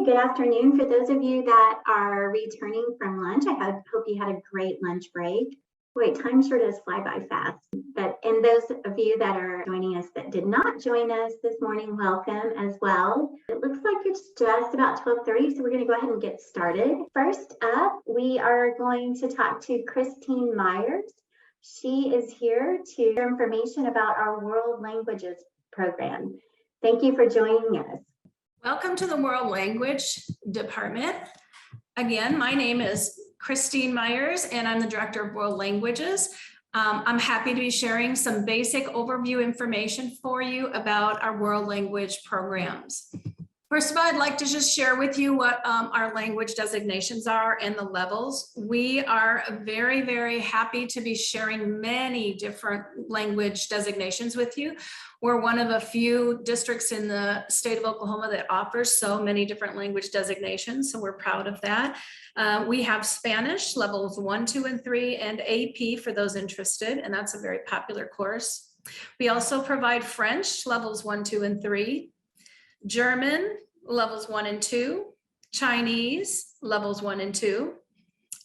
good afternoon. For those of you that are returning from lunch, I hope you had a great lunch break. Wait, time sure does fly by fast. And those of you that are joining us that did not join us this morning, welcome as well. It looks like it's just about 12:30, so we're going to go ahead and get started. First up, we are going to talk to Christine Myers. She is here to share information about our World Languages program. Thank you for joining us. Welcome to the World Language Department. Again, my name is Christine Myers, and I'm the Director of World Languages. I'm happy to be sharing some basic overview information for you about our World Language programs. First of all, I'd like to just share with you what our language designations are and the levels. We are very, very happy to be sharing many different language designations with you. We're one of a few districts in the state of Oklahoma that offers so many different language designations, so we're proud of that. We have Spanish levels 1, 2, and 3, and AP for those interested, and that's a very popular course. We also provide French levels 1, 2, and 3, German levels 1 and 2, Chinese levels 1 and 2,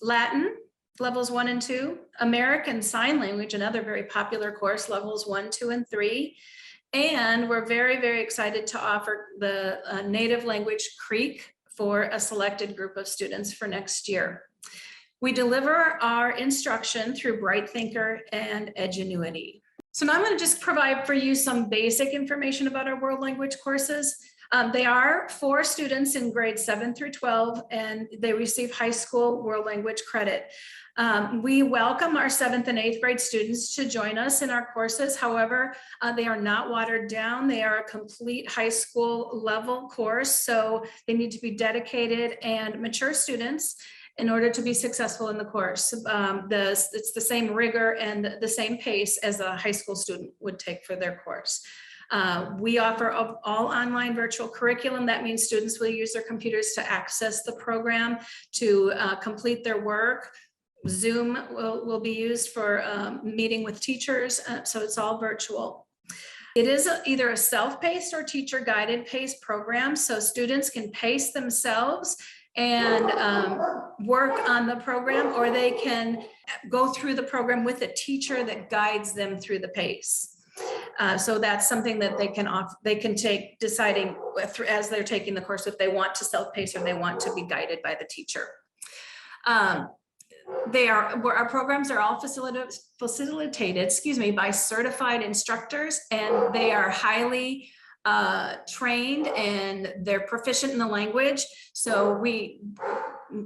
Latin levels 1 and 2, American Sign Language, another very popular course, levels 1, 2, and 3. And we're very, very excited to offer the native language Creek for a selected group of students for next year. We deliver our instruction through Bright Thinker and Edgenuity. So now I'm going to just provide for you some basic information about our world language courses. They are for students in grades 7 through 12, and they receive high school world language credit. We welcome our 7th and 8th grade students to join us in our courses. However, they are not watered down. They are a complete high school level course, so they need to be dedicated and mature students in order to be successful in the course. It's the same rigor and the same pace as a high school student would take for their course. We offer all online virtual curriculum. That means students will use their computers to access the program, to complete their work. Zoom will be used for meeting with teachers, so it's all virtual. It is either a self-paced or teacher-guided paced program, so students can pace themselves and work on the program, or they can go through the program with a teacher that guides them through the pace. So that's something that they can take, deciding as they're taking the course if they want to self-pace or they want to be guided by the teacher. Our programs are all facilitated, by certified instructors, and they are highly trained and they're proficient in the language. So we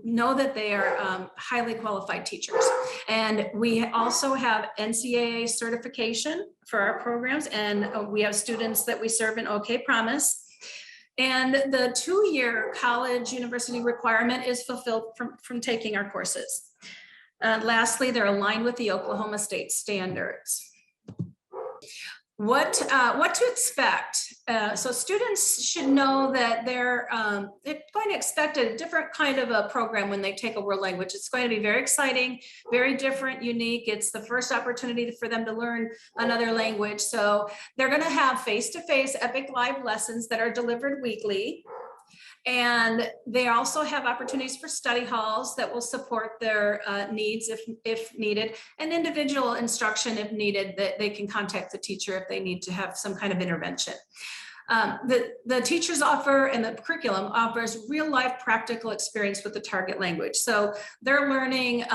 know that they are highly qualified teachers. And we also have NCAA certification for our programs, and we have students that we serve in OK Promise. And the 2-year college university requirement is fulfilled from taking our courses. Lastly, they're aligned with the Oklahoma State standards. What to expect? So students should know that they're going to expect a different kind of a program when they take a world language. It's going to be very exciting, very different, unique. It's the first opportunity for them to learn another language. So they're going to have face-to-face epic live lessons that are delivered weekly. And they also have opportunities for study halls that will support their needs if needed, and individual instruction if needed, that they can contact the teacher if they need to have some kind of intervention. The teachers offer, and the curriculum offers, real life practical experience with the target language. So they're learning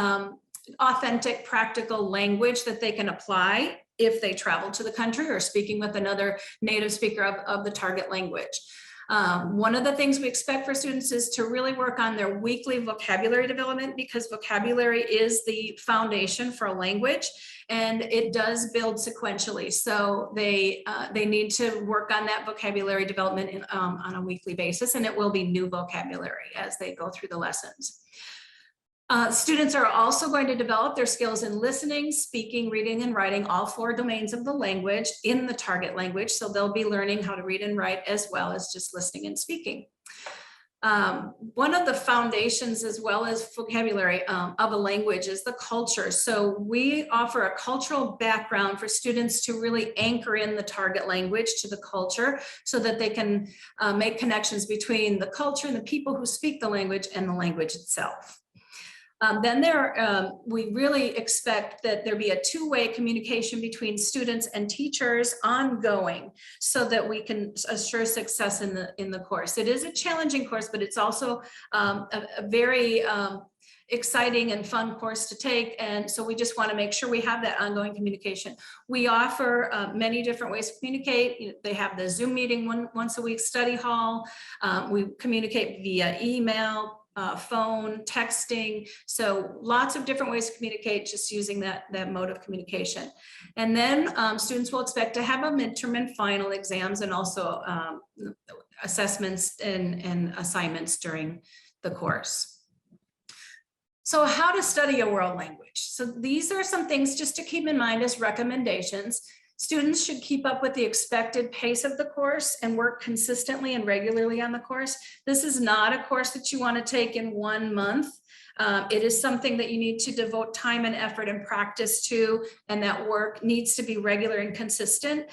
authentic practical language that they can apply if they travel to the country or speaking with another native speaker of the target language. One of the things we expect for students is to really work on their weekly vocabulary development, because vocabulary is the foundation for a language, and it does build sequentially. So they need to work on that vocabulary development on a weekly basis, and it will be new vocabulary as they go through the lessons. Students are also going to develop their skills in listening, speaking, reading, and writing, all 4 domains of the language in the target language. So they'll be learning how to read and write as well as just listening and speaking. One of the foundations as well as vocabulary of a language is the culture. So we offer a cultural background for students to really anchor in the target language to the culture so that they can make connections between the culture and the people who speak the language and the language itself. We really expect that there be a two-way communication between students and teachers ongoing so that we can assure success in the course. It is a challenging course, but it's also a very exciting and fun course to take. And so we just want to make sure we have that ongoing communication. We offer many different ways to communicate. They have the Zoom meeting once a week, study hall. We communicate via email, phone, texting. So lots of different ways to communicate just using that mode of communication. And then students will expect to have a midterm and final exams and also assessments and assignments during the course. So how to study a world language. So these are some things just to keep in mind as recommendations. Students should keep up with the expected pace of the course and work consistently and regularly on the course. This is not a course that you want to take in 1 month. It is something that you need to devote time and effort and practice to, and that work needs to be regular and consistent.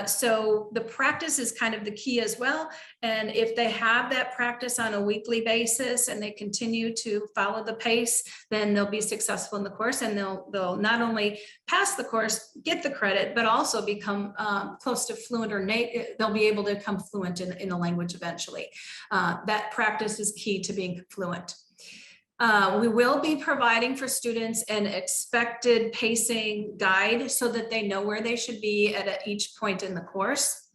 So the practice is kind of the key as well. And if they have that practice on a weekly basis and they continue to follow the pace, then they'll be successful in the course, and they'll not only pass the course, get the credit, but also become close to fluent or native. They'll be able to become fluent in the language eventually. That practice is key to being fluent. We will be providing for students an expected pacing guide so that they know where they should be at each point in the course.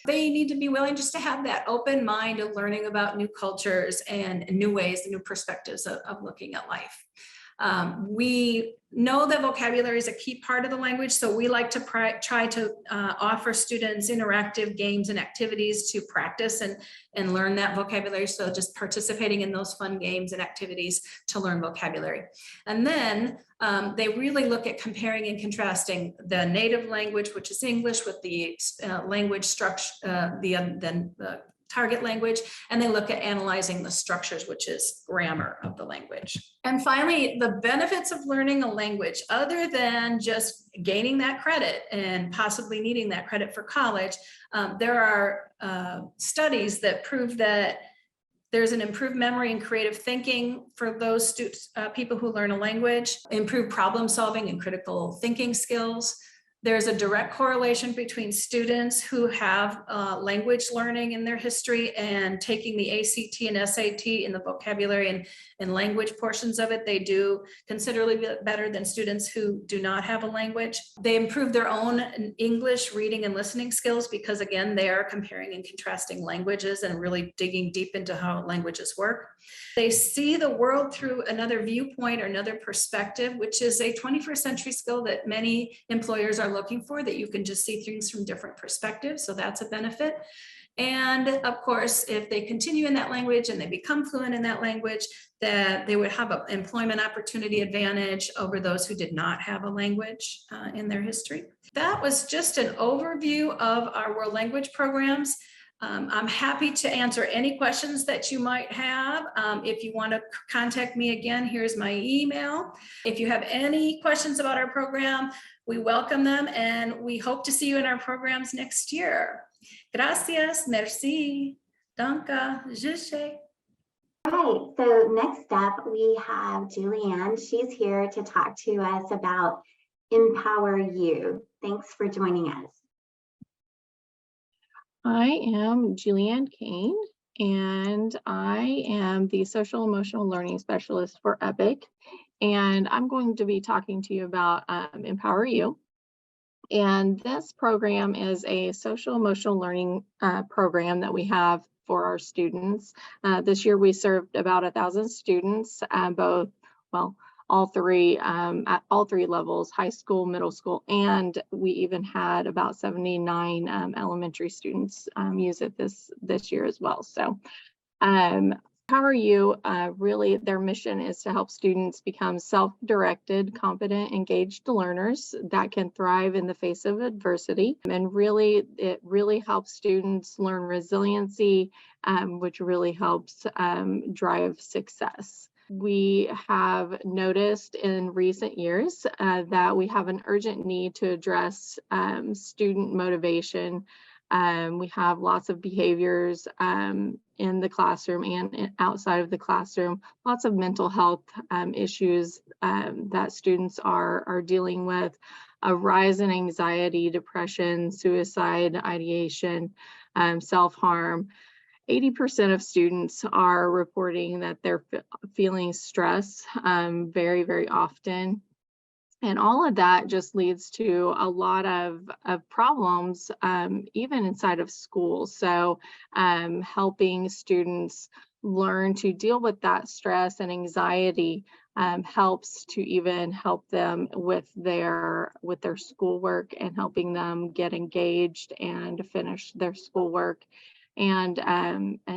They need to be willing just to have that open mind of learning about new cultures and new ways, new perspectives of looking at life. We know that vocabulary is a key part of the language, so we like to try to offer students interactive games and activities to practice and learn that vocabulary. So just participating in those fun games and activities to learn vocabulary. And then they really look at comparing and contrasting the native language, which is English, with the language structure, the target language, and they look at analyzing the structures, which is grammar of the language. And finally, the benefits of learning a language, other than just gaining that credit and possibly needing that credit for college, there are studies that prove that there's an improved memory and creative thinking for those students, people who learn a language, improved problem solving and critical thinking skills. There's a direct correlation between students who have language learning in their history and taking the ACT and SAT in the vocabulary and language portions of it. They do considerably better than students who do not have a language. They improve their own English reading and listening skills because, again, they are comparing and contrasting languages and really digging deep into how languages work. They see the world through another viewpoint or another perspective, which is a 21st century skill that many employers are looking for, that you can just see things from different perspectives. So that's a benefit. And of course, if they continue in that language and they become fluent in that language, that they would have an employment opportunity advantage over those who did not have a language in their history. That was just an overview of our world language programs. I'm happy to answer any questions that you might have. If you want to contact me again, here's my email. If you have any questions about our program, we welcome them, and we hope to see you in our programs next year. Gracias, merci, danke, je sais. All right, so next up we have Julianne. She's here to talk to us about Empower You. Thanks for joining us. I am Julianne Kane, and I am the Social Emotional Learning Specialist for EPIC, and I'm going to be talking to you about Empower You. And this program is a social emotional learning program that we have for our students. This year we served about 1,000 students, all three at all three levels, high school, middle school, and we even had about 79 elementary students use it this year as well. So Empower You, really their mission is to help students become self-directed, confident, engaged learners that can thrive in the face of adversity. And really, it really helps students learn resiliency, which really helps drive success. We have noticed in recent years that we have an urgent need to address student motivation. We have lots of behaviors in the classroom and outside of the classroom, lots of mental health issues that students are dealing with, a rise in anxiety, depression, suicide, ideation, self-harm. 80% of students are reporting that they're feeling stress very, very often. And all of that just leads to a lot of problems, even inside of school. So helping students learn to deal with that stress and anxiety helps to even help them with their schoolwork and helping them get engaged and finish their schoolwork and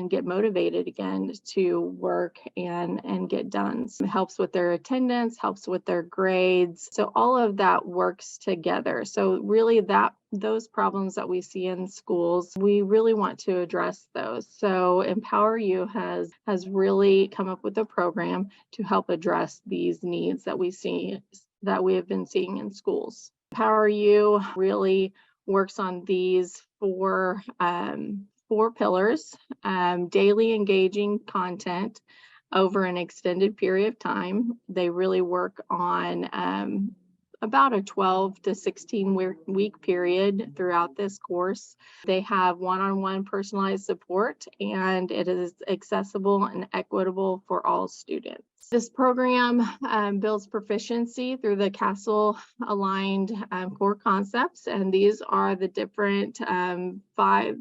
get motivated again to work and get done. So it helps with their attendance, helps with their grades. So all of that works together. So really those problems that we see in schools, we really want to address those. So Empower You has really come up with a program to help address these needs that we have been seeing in schools. Empower You really works on these four pillars: daily engaging content over an extended period of time. They really work on about a 12 to 16 week period throughout this course. They have one-on-one personalized support, and it is accessible and equitable for all students. This program builds proficiency through the CASEL-aligned core concepts, and these are the different five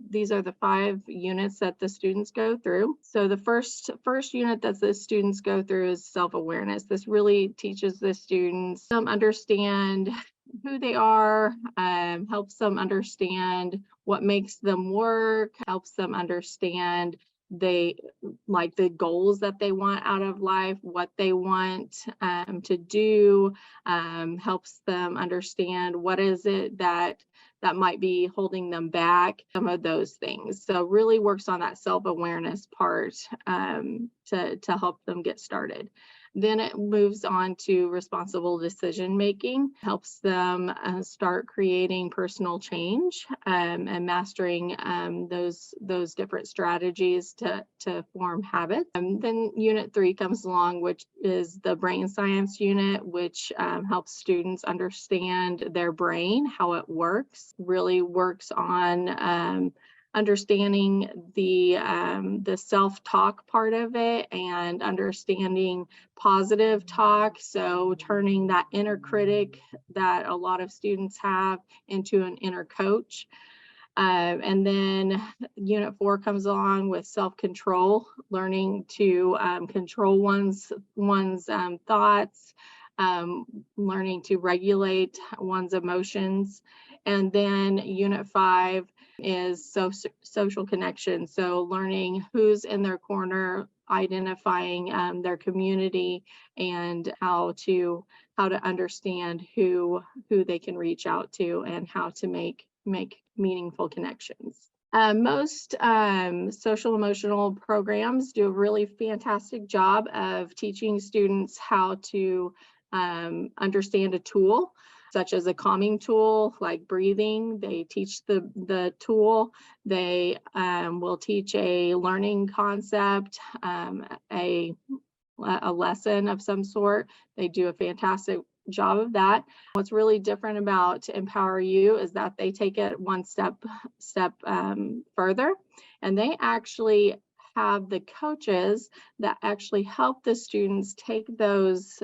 units that the students go through. So the first unit that the students go through is self-awareness. This really teaches the students understand who they are, helps them understand what makes them work, helps them understand the goals that they want out of life, what they want to do, helps them understand what is it that might be holding them back, some of those things. So really works on that self-awareness part to help them get started. Then it moves on to responsible decision making, helps them start creating personal change and mastering those different strategies to form habits. And then Unit 3 comes along, which is the brain science unit, which helps students understand their brain, how it works, really works on understanding the self-talk part of it and understanding positive talk. So turning that inner critic that a lot of students have into an inner coach. And then Unit 4 comes along with self-control, learning to control one's thoughts, learning to regulate one's emotions. And then Unit 5 is social connection. So learning who's in their corner, identifying their community, and how to understand who they can reach out to and how to make meaningful connections. Most social emotional programs do a really fantastic job of teaching students how to understand a tool, such as a calming tool like breathing. They teach the tool. They will teach a learning concept, a lesson of some sort. They do a fantastic job of that. What's really different about Empower You is that they take it one step further, and they actually have the coaches that actually help the students take those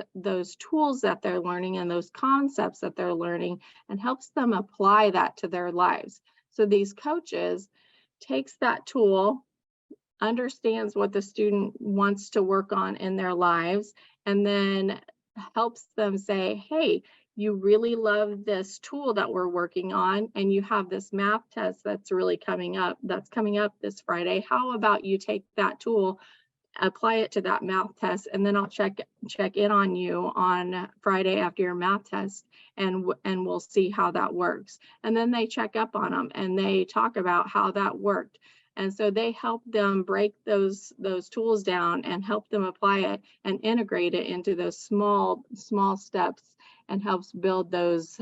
tools that they're learning and those concepts that they're learning and helps them apply that to their lives. So these coaches takes that tool, understands what the student wants to work on in their lives, and then helps them say, hey, you really love this tool that we're working on, and you have this math test that's coming up this Friday. How about you take that tool, apply it to that math test, and then I'll check in on you on Friday after your math test, and we'll see how that works. And then they check up on them and they talk about how that worked. And so they help them break those tools down and help them apply it and integrate it into those small steps, and helps build those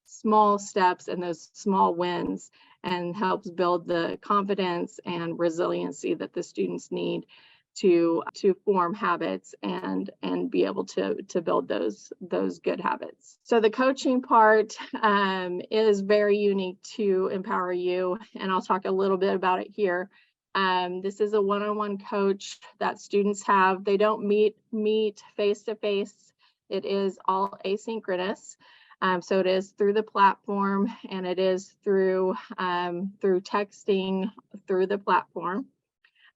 small steps and those small wins, and helps build the confidence and resiliency that the students need to form habits and be able to build those good habits. So the coaching part is very unique to Empower You, and I'll talk a little bit about it here. This is a one-on-one coach that students have. They don't meet face-to-face. It is all asynchronous. So it is through the platform, and it is through texting through the platform.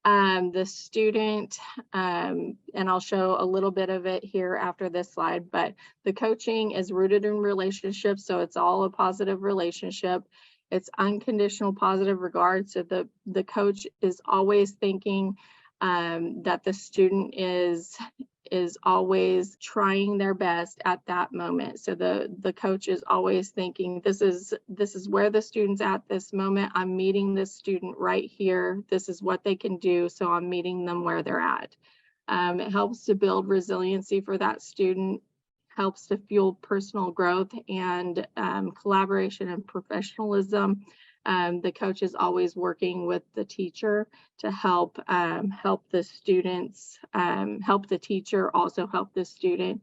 The student, and I'll show a little bit of it here after this slide, but the coaching is rooted in relationships. So it's all a positive relationship. It's unconditional positive regard. So the coach is always thinking that the student is always trying their best at that moment. So the coach is always thinking, this is where the student's at this moment. I'm meeting this student right here. This is what they can do. So I'm meeting them where they're at. It helps to build resiliency for that student, helps to fuel personal growth and collaboration and professionalism. The coach is always working with the teacher to help the students, help the teacher also help the student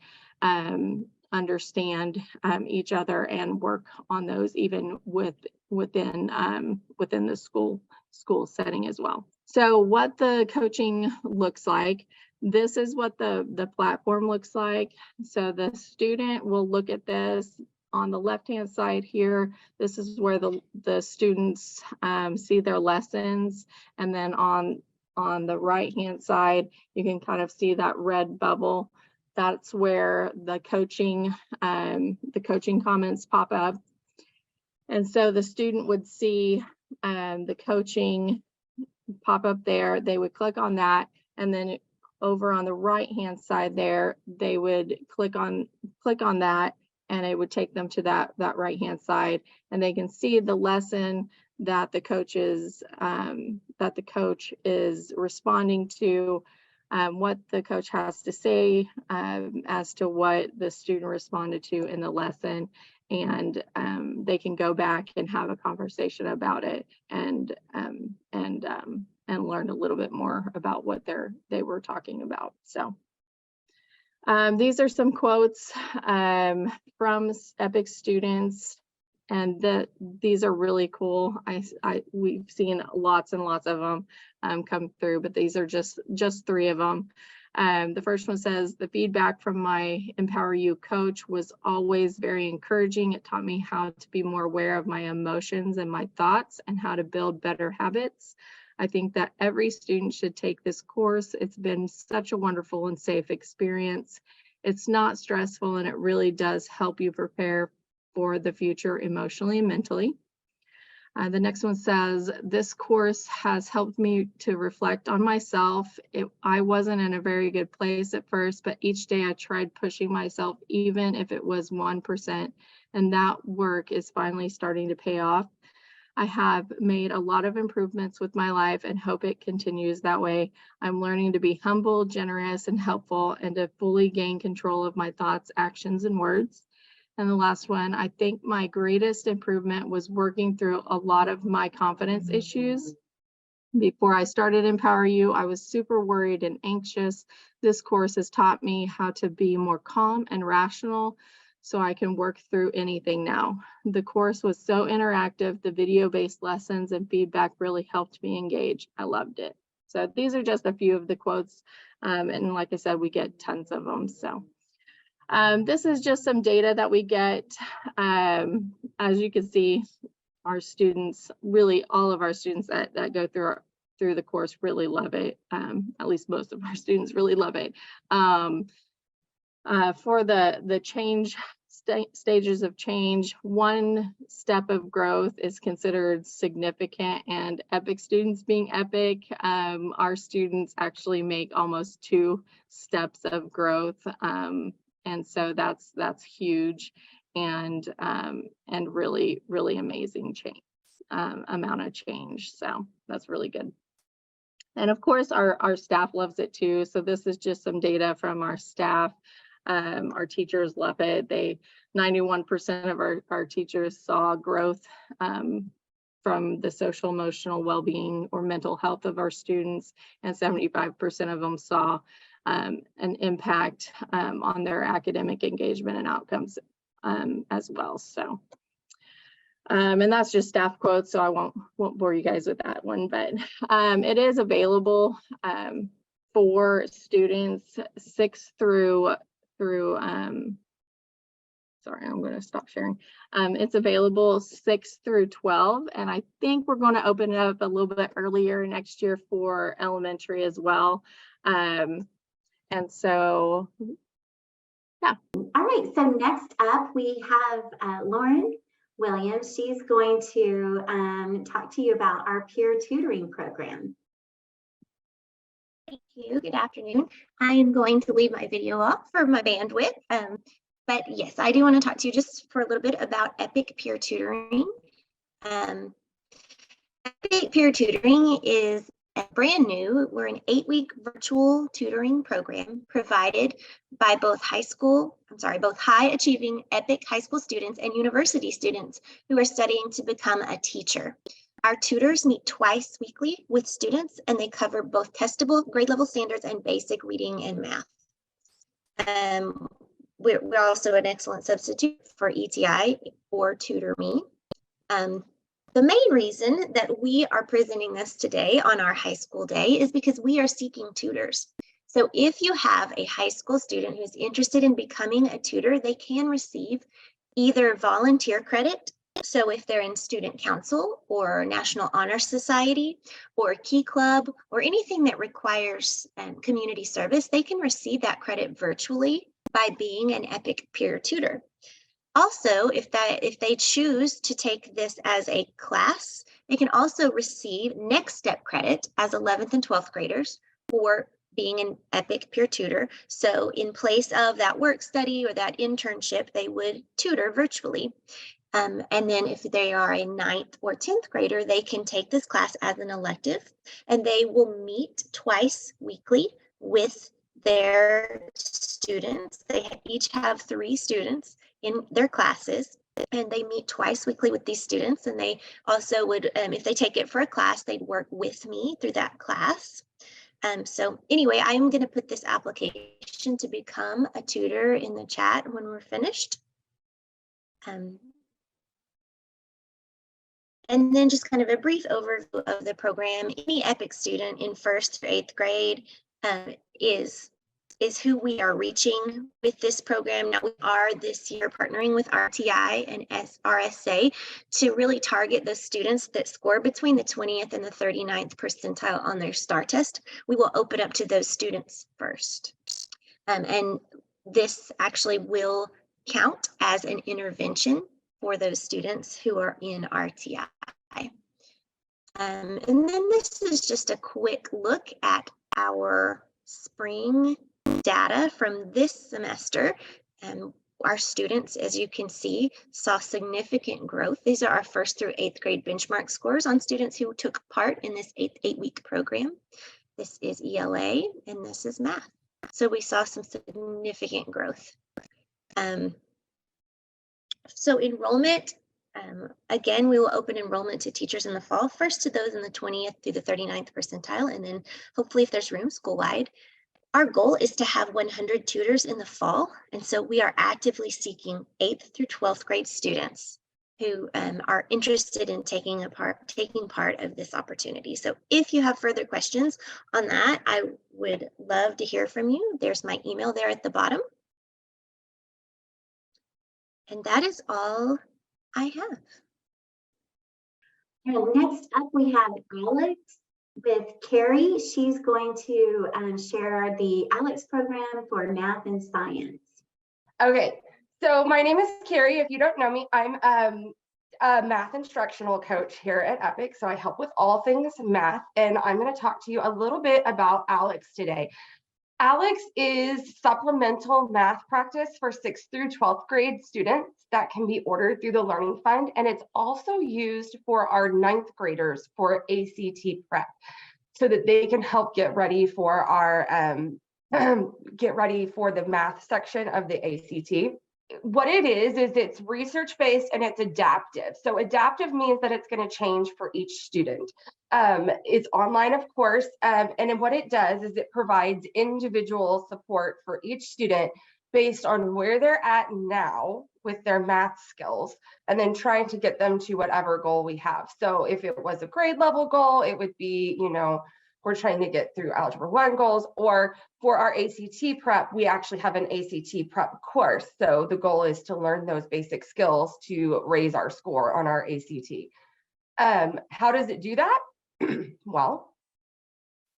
understand each other and work on those even within the school setting as well. So what the coaching looks like, this is what the platform looks like. So the student will look at this. On the left-hand side here, this is where the students see their lessons. And then on the right-hand side, you can kind of see that red bubble. That's where the coaching comments pop up. And so the student would see the coaching pop up there. They would click on that, and then over on the right-hand side there, they would click on that, and it would take them to that right-hand side, and they can see the lesson that the coach is responding to, what the coach has to say as to what the student responded to in the lesson, and they can go back and have a conversation about it and learn a little bit more about what they were talking about. So. These are some quotes from EPIC students, and these are really cool. We've seen lots and lots of them come through, but these are just 3 of them. The first one says, the feedback from my Empower You coach was always very encouraging. It taught me how to be more aware of my emotions and my thoughts and how to build better habits. I think that every student should take this course. It's been such a wonderful and safe experience. It's not stressful, and it really does help you prepare for the future emotionally and mentally. The next one says, this course has helped me to reflect on myself. I wasn't in a very good place at first, but each day I tried pushing myself, even if it was 1%, and that work is finally starting to pay off. I have made a lot of improvements with my life and hope it continues that way. I'm learning to be humble, generous, and helpful, and to fully gain control of my thoughts, actions, and words. And the last one, I think my greatest improvement was working through a lot of my confidence issues. Before I started Empower You, I was super worried and anxious. This course has taught me how to be more calm and rational, so I can work through anything now. The course was so interactive. The video-based lessons and feedback really helped me engage. I loved it. So these are just a few of the quotes. And like I said, we get tons of them. So this is just some data that we get. As you can see, our students, really all of our students that go through the course really love it. At least most of our students really love it. For the change stages of change, one step of growth is considered significant, and EPIC students being EPIC, our students actually make almost 2 steps of growth. And so that's huge, and really, really amazing change, amount of change. So that's really good. And of course, our staff loves it too. So this is just some data from our staff. Our teachers love it. 91% of our teachers saw growth from the social emotional well-being or mental health of our students, and 75% of them saw an impact on their academic engagement and outcomes as well. So, and that's just staff quotes, so I won't bore you guys with that one, but it is available for students 6 through sorry, I'm going to stop sharing. It's available 6 through 12, and I think we're going to open it up a little bit earlier next year for elementary as well. And so, yeah. All right, so next up we have Lauren Williams. She's going to talk to you about our peer tutoring program. Thank you. Good afternoon. I am going to leave my video off for my bandwidth. But yes, I do want to talk to you just for a little bit about EPIC peer tutoring. EPIC peer tutoring is brand new. We're an 8-week virtual tutoring program provided by both high achieving EPIC high school students and university students who are studying to become a teacher. Our tutors meet twice weekly with students, and they cover both testable grade level standards and basic reading and math. We're also an excellent substitute for ETI or TutorMe. The main reason that we are presenting this today on our high school day is because we are seeking tutors. So if you have a high school student who's interested in becoming a tutor, they can receive either volunteer credit. So if they're in student council or National Honor Society or Key Club or anything that requires community service, they can receive that credit virtually by being an EPIC peer tutor. Also, if they choose to take this as a class, they can also receive next step credit as 11th and 12th graders for being an EPIC peer tutor. So in place of that work study or that internship, they would tutor virtually. And then if they are a 9th or 10th grader, they can take this class as an elective, and they will meet twice weekly with their students. They each have 3 students in their classes, and they meet twice weekly with these students. And they also would, if they take it for a class, they'd work with me through that class. So anyway, I'm going to put this application to become a tutor in the chat when we're finished. And then just kind of a brief overview of the program. Any EPIC student in 1st through 8th grade is who we are reaching with this program. Now, we are this year partnering with RTI and RSA to really target those students that score between the 20th and the 39th percentile on their STAR test. We will open up to those students first. And this actually will count as an intervention for those students who are in RTI. And then this is just a quick look at our spring data from this semester. Our students, as you can see, saw significant growth. These are our 1st through 8th grade benchmark scores on students who took part in this 8-week program. This is ELA and this is math. So we saw some significant growth. So enrollment, again, we will open enrollment to teachers in the fall, first to those in the 20th through the 39th percentile, and then hopefully if there's room, school-wide. Our goal is to have 100 tutors in the fall, and so we are actively seeking 8th through 12th grade students who are interested in taking part of this opportunity. So if you have further questions on that, I would love to hear from you. There's my email there at the bottom. And that is all I have. And next up, we have Alex with Carrie. She's going to share the Alex program for math and science. Okay, So my name is Carrie. If you don't know me, I'm a math instructional coach here at Epic. So I help with all things math, and I'm going to talk to you a little bit about ALEX today. ALEX is supplemental math practice for 6th through 12th grade students that can be ordered through the Learning Fund, and it's also used for our 9th graders for ACT prep, so that they can help get ready for our get ready for the math section of the ACT. What it is it's research-based and it's adaptive. So adaptive means that it's going to change for each student. It's online, of course, and then what it does is it provides individual support for each student based on where they're at now with their math skills, and then trying to get them to whatever goal we have. So if it was a grade level goal, it would be, you know, we're trying to get through Algebra 1 goals, or for our ACT prep, we actually have an ACT prep course. So the goal is to learn those basic skills to raise our score on our ACT. How does it do that? Well,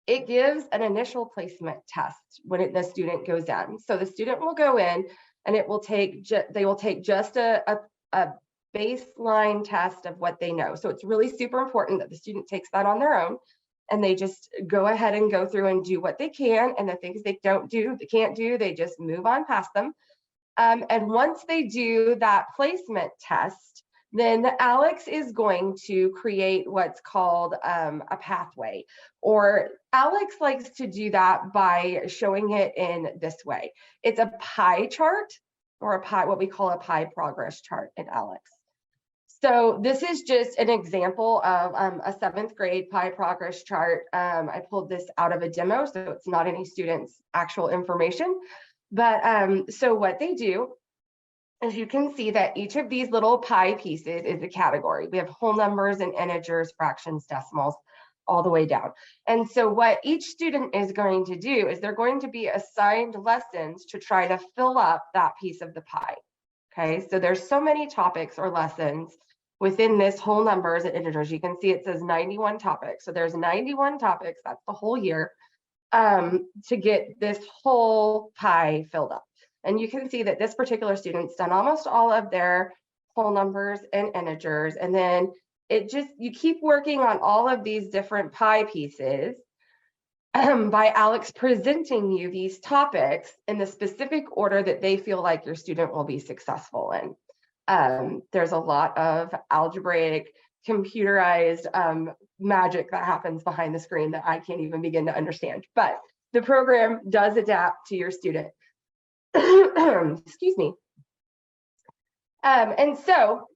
it gives an initial placement test when the student goes in. So the student will go in and it will take, they will take just a baseline test of what they know. So it's really super important that the student takes that on their own, and they just go ahead and go through and do what they can, and the things they can't do, they just move on past them. And once they do that placement test, then ALEX is going to create what's called a pathway, or ALEX likes to do that by showing it in this way. It's a pie chart, or a pie, what we call a pie progress chart in ALEX. So this is just an example of a 7th grade pie progress chart. I pulled this out of a demo, so it's not any student's actual information. But so what they do is, you can see that each of these little pie pieces is a category. We have whole numbers and integers, fractions, decimals, all the way down. And so what each student is going to do is they're going to be assigned lessons to try to fill up that piece of the pie. Okay, so there's so many topics or lessons within this whole numbers and integers. You can see it says 91 topics. So there's 91 topics, that's the whole year, to get this whole pie filled up. And you can see that this particular student's done almost all of their whole numbers and integers. And then it just, you keep working on all of these different pie pieces by ALEX presenting you these topics in the specific order that they feel like your student will be successful in. There's a lot of algebraic, computerized magic that happens behind the screen that I can't even begin to understand, but the program does adapt to your student. Excuse me. And so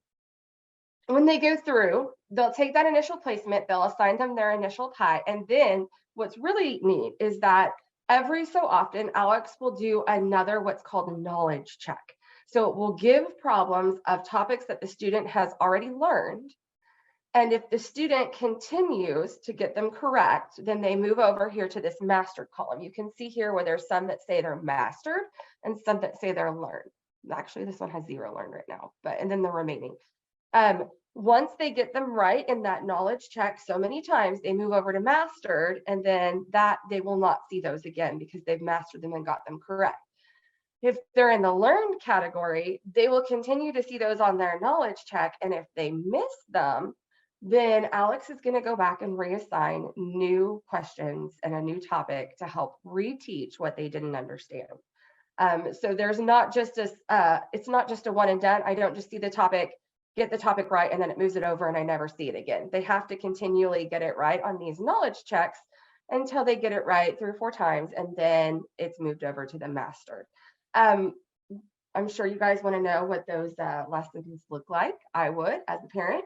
when they go through, they'll take that initial placement, they'll assign them their initial pie, and then what's really neat is that every so often ALEX will do another what's called a knowledge check. So it will give problems of topics that the student has already learned. And if the student continues to get them correct, then they move over here to this mastered column. You can see here where there's some that say they're mastered and some that say they're learned. Actually, this one has 0 learned right now, but and then the remaining. Once they get them right in that knowledge check so many times, they move over to mastered, and then that they will not see those again because they've mastered them and got them correct. If they're in the learned category, they will continue to see those on their knowledge check, and if they miss them, then ALEX is going to go back and reassign new questions and a new topic to help reteach what they didn't understand. So there's not just a, it's not just a one and done. I don't just see the topic, get the topic right, and then it moves it over and I never see it again. They have to continually get it right on these knowledge checks until they get it right 3 or 4 times, and then it's moved over to the mastered. I'm sure you guys want to know what those lessons look like. I would, as a parent.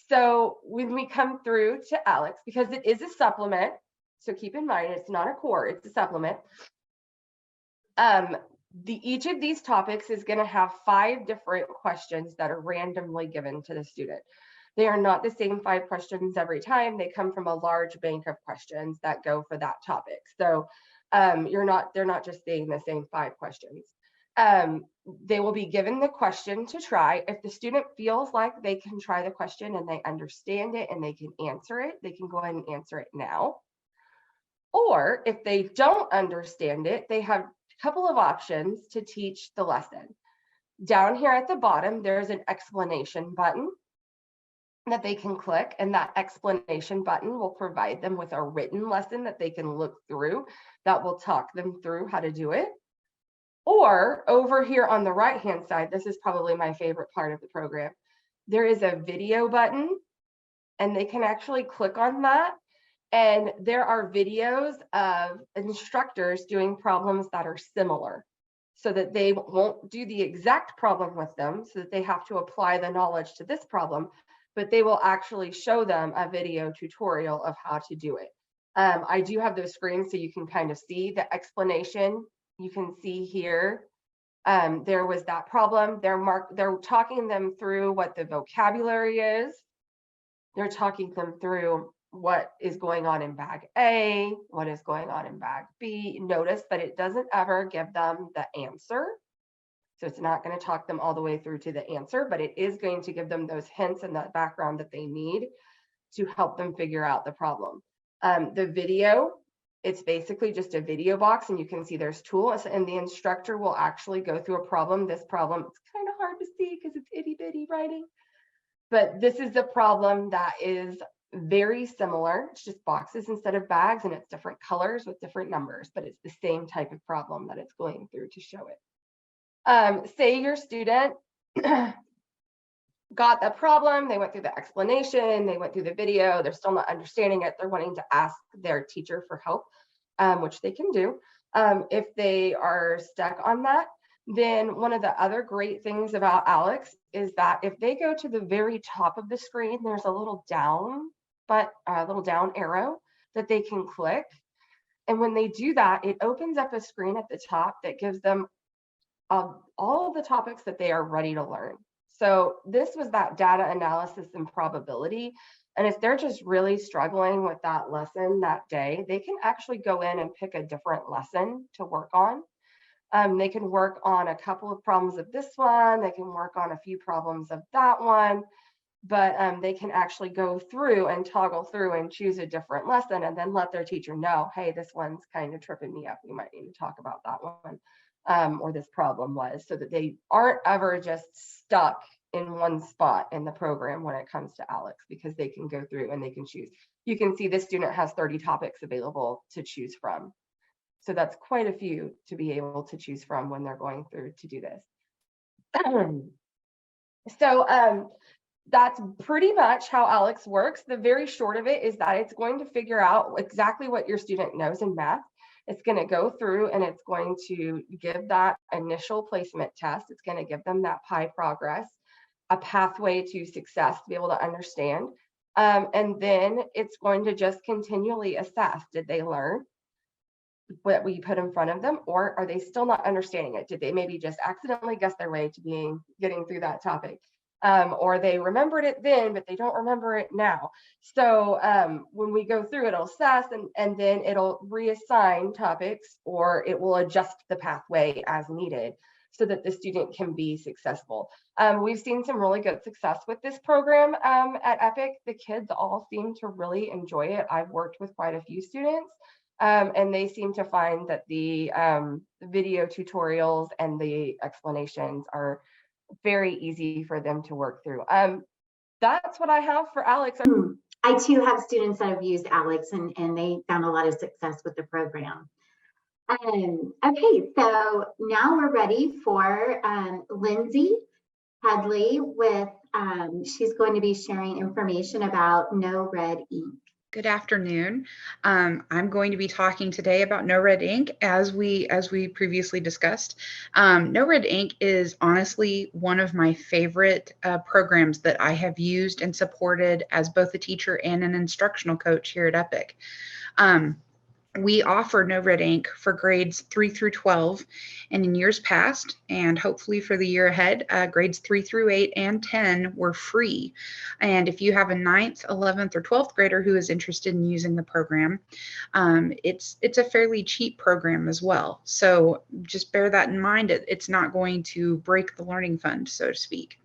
So when we come through to ALEX, because it is a supplement, so keep in mind it's not a core, it's a supplement. Each of these topics is going to have 5 different questions that are randomly given to the student. They are not the same 5 questions every time. They come from a large bank of questions that go for that topic. So they're not just saying the same 5 questions. They will be given the question to try. If the student feels like they can try the question and they understand it and they can answer it, they can go ahead and answer it now. Or if they don't understand it, they have a couple of options to teach the lesson. Down here at the bottom, there's an explanation button that they can click, and that explanation button will provide them with a written lesson that they can look through that will talk them through how to do it. Or over here on the right-hand side, this is probably my favorite part of the program, there is a video button, and they can actually click on that. And there are videos of instructors doing problems that are similar, so that they won't do the exact problem with them, so that they have to apply the knowledge to this problem, but they will actually show them a video tutorial of how to do it. I do have those screens so you can kind of see the explanation. You can see here, there was that problem. They're talking them through what the vocabulary is. They're talking them through what is going on in bag A, what is going on in bag B. Notice that it doesn't ever give them the answer. So it's not going to talk them all the way through to the answer, but it is going to give them those hints and that background that they need to help them figure out the problem. The video, it's basically just a video box, and you can see there's tools, and the instructor will actually go through a problem. This problem, it's kind of hard to see because it's itty bitty writing, but this is a problem that is very similar. It's just boxes instead of bags, and it's different colors with different numbers, but it's the same type of problem that it's going through to show it. Say your student got the problem, they went through the explanation, they went through the video, they're still not understanding it, they're wanting to ask their teacher for help, which they can do. If they are stuck on that, then one of the other great things about Alex is that if they go to the very top of the screen, there's a little down arrow that they can click. And when they do that, it opens up a screen at the top that gives them all the topics that they are ready to learn. So this was that data analysis and probability. And if they're just really struggling with that lesson that day, they can actually go in and pick a different lesson to work on. They can work on a couple of problems of this one, they can work on a few problems of that one, but they can actually go through and toggle through and choose a different lesson and then let their teacher know, hey, this one's kind of tripping me up, we might need to talk about that one. Or this problem was, so that they aren't ever just stuck in one spot in the program when it comes to Alex, because they can go through and they can choose. You can see this student has 30 topics available to choose from. So that's quite a few to be able to choose from when they're going through to do this. So that's pretty much how Alex works. The very short of it is that it's going to figure out exactly what your student knows in math. It's going to go through and it's going to give that initial placement test. It's going to give them that pie progress, a pathway to success to be able to understand. And then it's going to just continually assess, did they learn what we put in front of them, or are they still not understanding it? Did they maybe just accidentally guess their way to getting through that topic? Or they remembered it then, but they don't remember it now. So when we go through, it'll assess and then it'll reassign topics, or it will adjust the pathway as needed so that the student can be successful. We've seen some really good success with this program at Epic. The kids all seem to really enjoy it. I've worked with quite a few students, and they seem to find that the video tutorials and the explanations are very easy for them to work through. That's what I have for Alex. I too have students that have used Alex and they found a lot of success with the program. Okay, so now we're ready for Lindsay Headley with, she's going to be sharing information about No Red Ink. Good afternoon. I'm going to be talking today about No Red Ink, as we previously discussed. No Red Ink is honestly one of my favorite programs that I have used and supported as both a teacher and an instructional coach here at Epic. We offer No Red Ink for grades 3 through 12, and in years past, and hopefully for the year ahead, grades 3 through 8 and 10 were free. And if you have a 9th, 11th, or 12th grader who is interested in using the program, it's a fairly cheap program as well. So just bear that in mind. It's not going to break the learning fund, so to speak.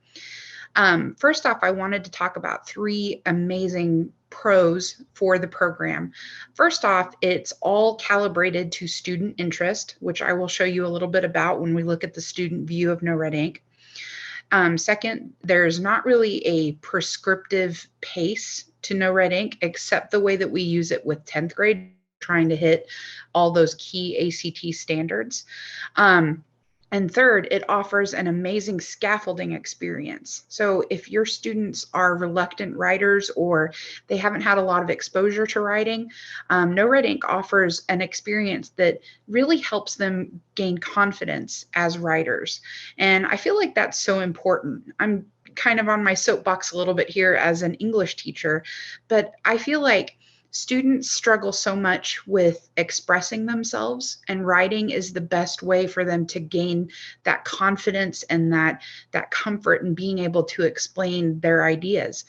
First off, I wanted to talk about 3 amazing pros for the program. First off, it's all calibrated to student interest, which I will show you a little bit about when we look at the student view of No Red Ink. Second, there's not really a prescriptive pace to No Red Ink, except the way that we use it with 10th grade, trying to hit all those key ACT standards. And third, it offers an amazing scaffolding experience. So if your students are reluctant writers or they haven't had a lot of exposure to writing, No Red Ink offers an experience that really helps them gain confidence as writers. And I feel like that's so important. I'm kind of on my soapbox a little bit here as an English teacher, but I feel like students struggle so much with expressing themselves, and writing is the best way for them to gain that confidence and that comfort in being able to explain their ideas.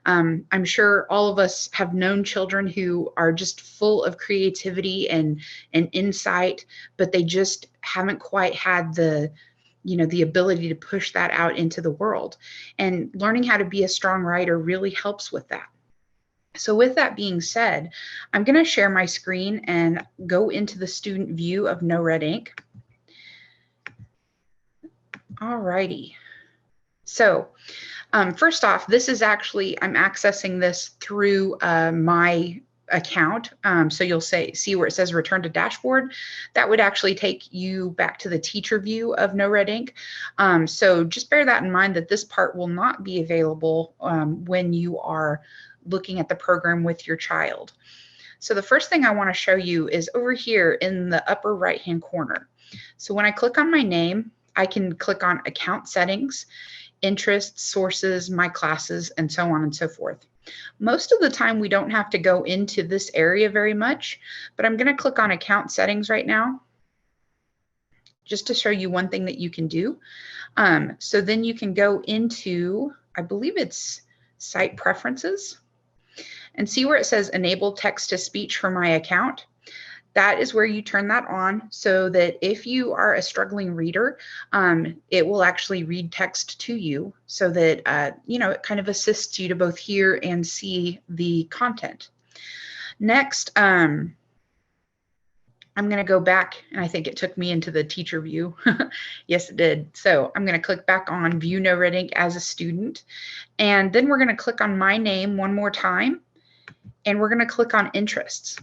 I'm sure all of us have known children who are just full of creativity and insight, but they just haven't quite had the ability to push that out into the world. And learning how to be a strong writer really helps with that. So with that being said, I'm going to share my screen and go into the student view of No Red Ink. All righty. So first off, this is actually, I'm accessing this through my account. So you'll see where it says return to dashboard. That would actually take you back to the teacher view of No Red Ink. So just bear that in mind, that this part will not be available when you are looking at the program with your child. So the first thing I want to show you is over here in the upper right hand corner. So when I click on my name, I can click on account settings, interests, sources, my classes, and so on and so forth. Most of the time we don't have to go into this area very much, but I'm going to click on account settings right now just to show you one thing that you can do. So then you can go into, I believe it's site preferences, and see where it says enable text to speech for my account. That is where you turn that on so that if you are a struggling reader, it will actually read text to you so that, it kind of assists you to both hear and see the content. Next, I'm going to go back, and I think it took me into the teacher view. Yes, it did. So I'm going to click back on View No Red Ink as a student, and then we're going to click on my name one more time, and we're going to click on interests.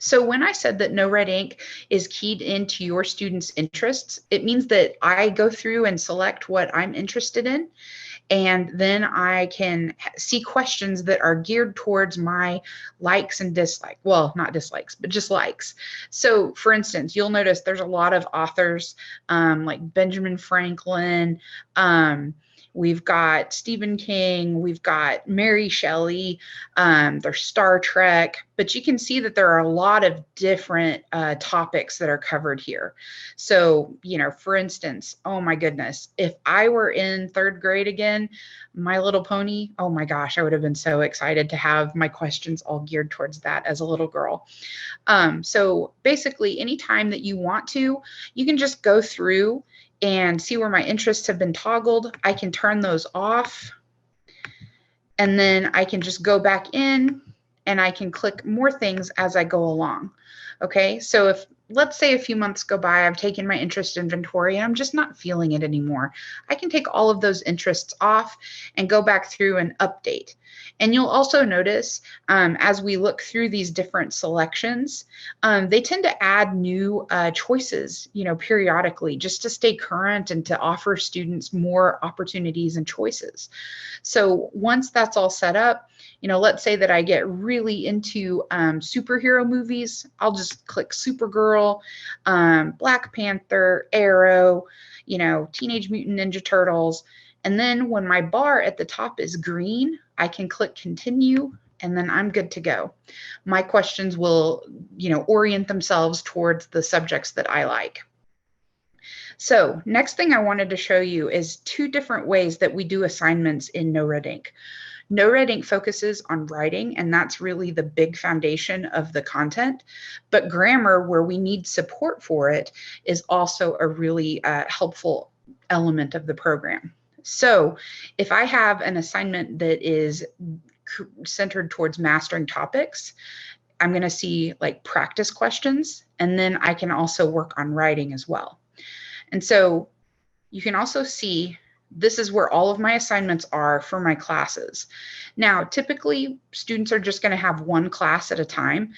So when I said that No Red Ink is keyed into your students' interests, it means that I go through and select what I'm interested in, and then I can see questions that are geared towards my likes and dislikes. Well, not dislikes, but just likes. So for instance, you'll notice there's a lot of authors like Benjamin Franklin, we've got Stephen King, we've got Mary Shelley, there's Star Trek, but you can see that there are a lot of different topics that are covered here. So, for instance, oh my goodness, if I were in 3rd grade again, My Little Pony, oh my gosh, I would have been so excited to have my questions all geared towards that as a little girl. So basically, anytime that you want to, you can just go through and see where my interests have been toggled. I can turn those off, and then I can just go back in and I can click more things as I go along. Okay, so if, let's say a few months go by, I've taken my interest inventory and I'm just not feeling it anymore, I can take all of those interests off and go back through and update. And you'll also notice as we look through these different selections, they tend to add new choices, periodically, just to stay current and to offer students more opportunities and choices. So once that's all set up, let's say that I get really into superhero movies, I'll just click Supergirl, Black Panther, Arrow, Teenage Mutant Ninja Turtles. And then when my bar at the top is green, I can click continue, and then I'm good to go. My questions will, orient themselves towards the subjects that I like. So next thing I wanted to show you is 2 different ways that we do assignments in No Red Ink. No Red Ink focuses on writing, and that's really the big foundation of the content. But grammar, where we need support for it, is also a really helpful element of the program. So if I have an assignment that is centered towards mastering topics, I'm going to see like practice questions, and then I can also work on writing as well. And so you can also see this is where all of my assignments are for my classes. Now, typically students are just going to have one class at a time.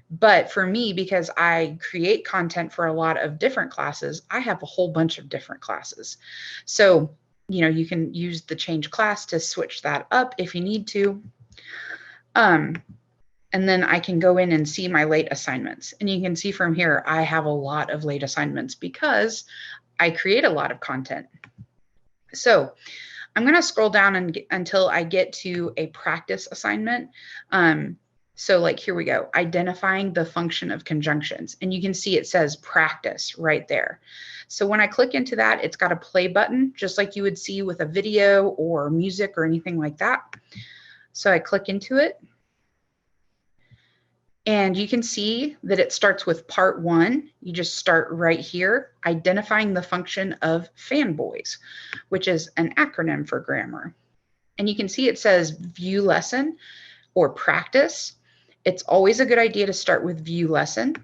But for me, because I create content for a lot of different classes, I have a whole bunch of different classes. So, you know, you can use the change class to switch that up if you need to. And then I can go in and see my late assignments. And you can see from here, I have a lot of late assignments because I create a lot of content. So I'm going to scroll down until I get to a practice assignment. So like, here we go, identifying the function of conjunctions. And you can see it says practice right there. So when I click into that, it's got a play button, just like you would see with a video or music or anything like that. So I click into it. And you can see that it starts with part 1. You just start right here, identifying the function of fanboys, which is an acronym for grammar. And you can see it says view lesson or practice. It's always a good idea to start with view lesson.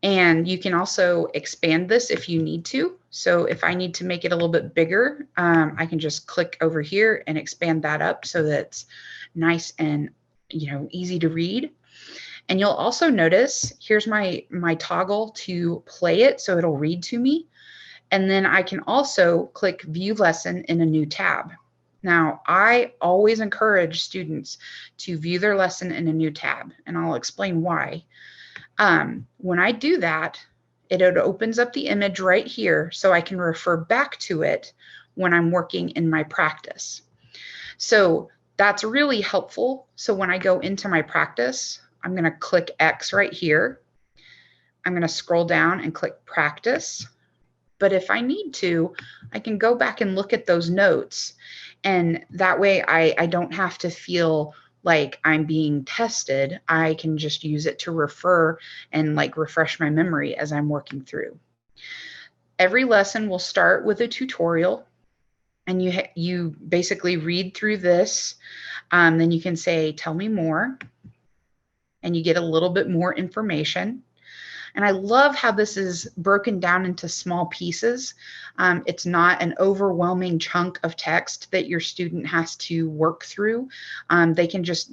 And you can also expand this if you need to. So if I need to make it a little bit bigger, I can just click over here and expand that up so that it's nice and easy to read. And you'll also notice here's my toggle to play it so it'll read to me. And then I can also click view lesson in a new tab. Now, I always encourage students to view their lesson in a new tab, and I'll explain why. When I do that, it opens up the image right here so I can refer back to it when I'm working in my practice. So that's really helpful. So when I go into my practice, I'm going to click X right here. I'm going to scroll down and click practice. But if I need to, I can go back and look at those notes. And that way I don't have to feel like I'm being tested. I can just use it to refer and refresh my memory as I'm working through. Every lesson will start with a tutorial. And you basically read through this, then you can say, tell me more, and you get a little bit more information. And I love how this is broken down into small pieces. It's not an overwhelming chunk of text that your student has to work through. They can just,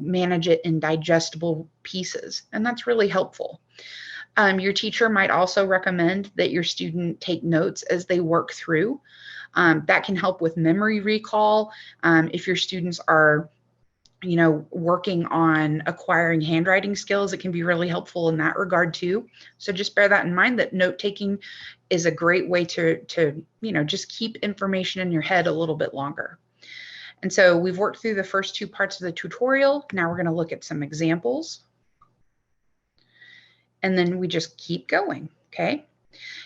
manage it in digestible pieces, and that's really helpful. Your teacher might also recommend that your student take notes as they work through. That can help with memory recall. If your students are, working on acquiring handwriting skills, it can be really helpful in that regard too. So just bear that in mind, that note taking is a great way to just keep information in your head a little bit longer. And so we've worked through the first 2 parts of the tutorial. Now we're going to look at some examples. And then we just keep going, okay?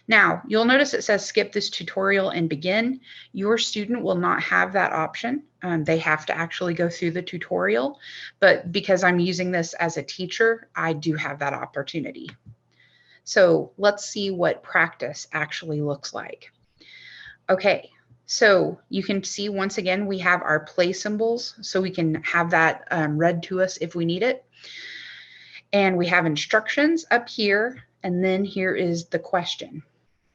Now, you'll notice it says skip this tutorial and begin. Your student will not have that option. They have to actually go through the tutorial, but because I'm using this as a teacher, I do have that opportunity. So let's see what practice actually looks like. Okay, so you can see once again, we have our play symbols, so we can have that read to us if we need it. And we have instructions up here, and then here is the question.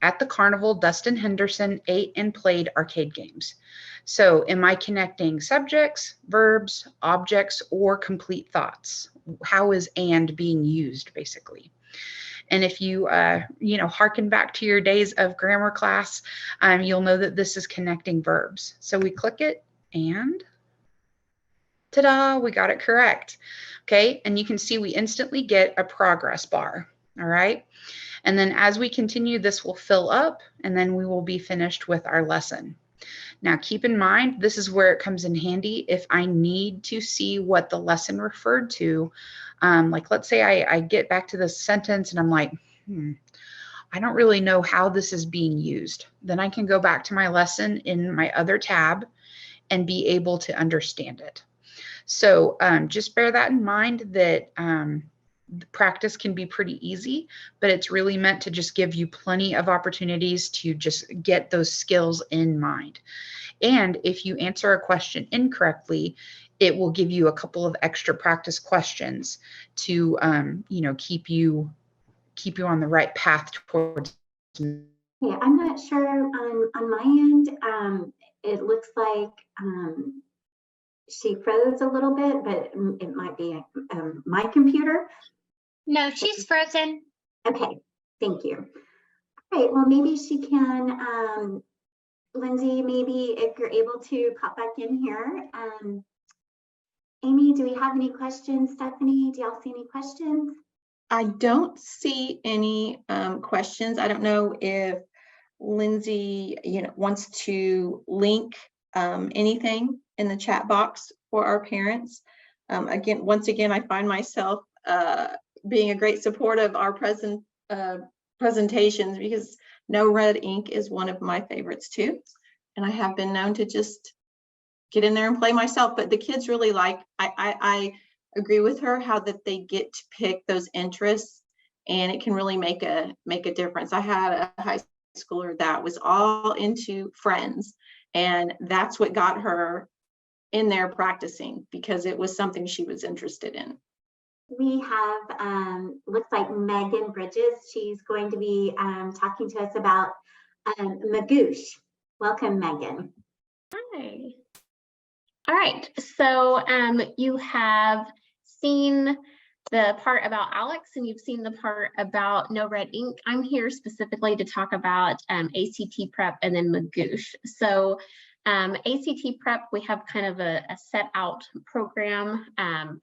At the carnival, Dustin Henderson ate and played arcade games. So am I connecting subjects, verbs, objects, or complete thoughts? How is and being used, basically? And if you, harken back to your days of grammar class, you'll know that this is connecting verbs. So we click it and ta-da, we got it correct. Okay, and you can see we instantly get a progress bar, all right? And then as we continue, this will fill up, and then we will be finished with our lesson. Now, keep in mind, this is where it comes in handy if I need to see what the lesson referred to. Like, let's say I get back to this sentence and I'm like, I don't really know how this is being used. Then I can go back to my lesson in my other tab and be able to understand it. So just bear that in mind, that the practice can be pretty easy, but it's really meant to just give you plenty of opportunities to just get those skills in mind. And if you answer a question incorrectly, it will give you a couple of extra practice questions to keep you on the right path towards Okay, I'm not sure on my end. It looks like she froze a little bit, but it might be my computer. No, she's frozen. Okay, thank you. All right, well, maybe she can, Lindsay, maybe if you're able to pop back in here. Amy, do we have any questions? Stephanie, do y'all see any questions? I don't see any questions. I don't know if Lindsay, wants to link anything in the chat box for our parents. Once again, I find myself being a great support of our presentations because No Red Ink is one of my favorites too. And I have been known to just get in there and play myself, but the kids really like, I agree with her how that they get to pick those interests and it can really make a difference. I had a high schooler that was all into Friends and that's what got her in there practicing because it was something she was interested in. We have, looks like Megan Bridges. She's going to be talking to us about Magoosh. Welcome, Megan. Hi. All right, so you have seen the part about Alex and you've seen the part about No Red Ink. I'm here specifically to talk about ACT prep and then Magoosh. So ACT prep, we have kind of a set out program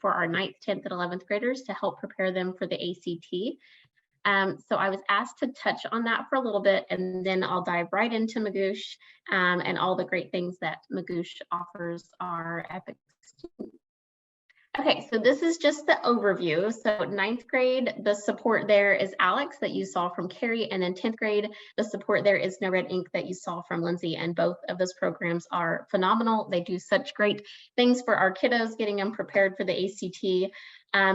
for our 9th, 10th, and 11th graders to help prepare them for the ACT. So I was asked to touch on that for a little bit, and then I'll dive right into Magoosh and all the great things that Magoosh offers our EPIC students. Okay, so this is just the overview. So 9th grade, the support there is Alex that you saw from Carrie, and then 10th grade, the support there is No Red Ink that you saw from Lindsay, and both of those programs are phenomenal. They do such great things for our kiddos, getting them prepared for the ACT.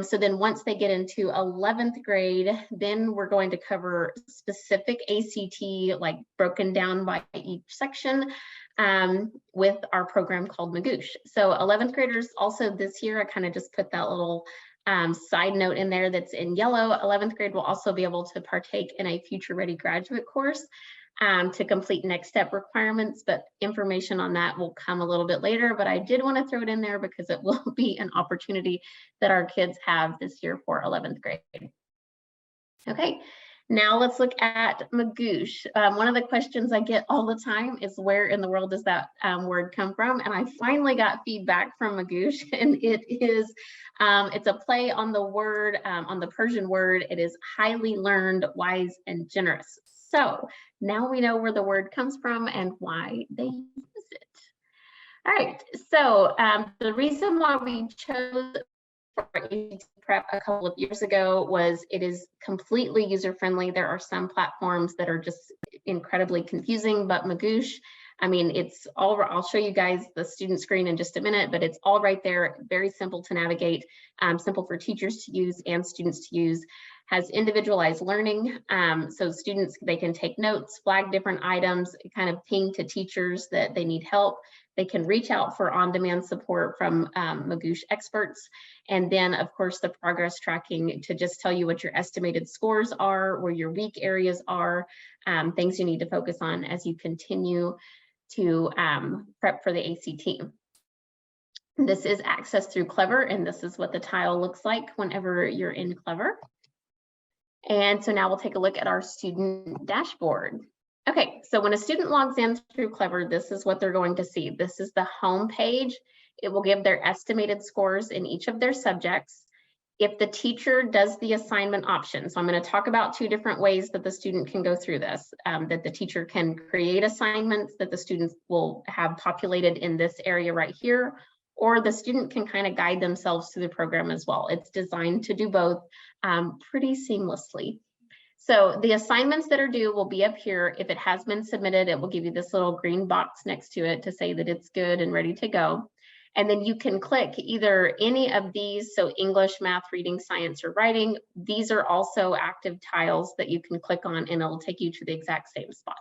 So then once they get into 11th grade, then we're going to cover specific ACT, like broken down by each section. With our program called Magoosh. So 11th graders also this year, I kind of just put that little side note in there that's in yellow. 11th grade will also be able to partake in a future ready graduate course to complete next step requirements, but information on that will come a little bit later, but I did want to throw it in there because it will be an opportunity that our kids have this year for 11th grade. Okay. Now let's look at Magoosh. One of the questions I get all the time is where in the world does that word come from? And I finally got feedback from Magoosh, and it is, it's a play on the word, on the Persian word. It is highly learned, wise, and generous. So now we know where the word comes from and why they use it. All right, so the reason why we chose ACT prep a couple of years ago was it is completely user-friendly. There are some platforms that are just incredibly confusing, but Magoosh, I mean, it's all, I'll show you guys the student screen in just a minute, but it's all right there, very simple to navigate, simple for teachers to use and students to use, has individualized learning. So students, they can take notes, flag different items, kind of ping to teachers that they need help. They can reach out for on-demand support from Magoosh experts. And then of course, the progress tracking to just tell you what your estimated scores are, where your weak areas are, things you need to focus on as you continue to prep for the ACT. This is accessed through Clever, and this is what the tile looks like whenever you're in Clever. And so now we'll take a look at our student dashboard. Okay, so when a student logs in through Clever, this is what they're going to see. This is the home page. It will give their estimated scores in each of their subjects. If the teacher does the assignment option, so I'm going to talk about two different ways that the student can go through this, that the teacher can create assignments that the students will have populated in this area right here, or the student can kind of guide themselves through the program as well. It's designed to do both pretty seamlessly. So the assignments that are due will be up here. If it has been submitted, it will give you this little green box next to it to say that it's good and ready to go. And then you can click either any of these, so English, math, reading, science, or writing. These are also active tiles that you can click on and it'll take you to the exact same spot.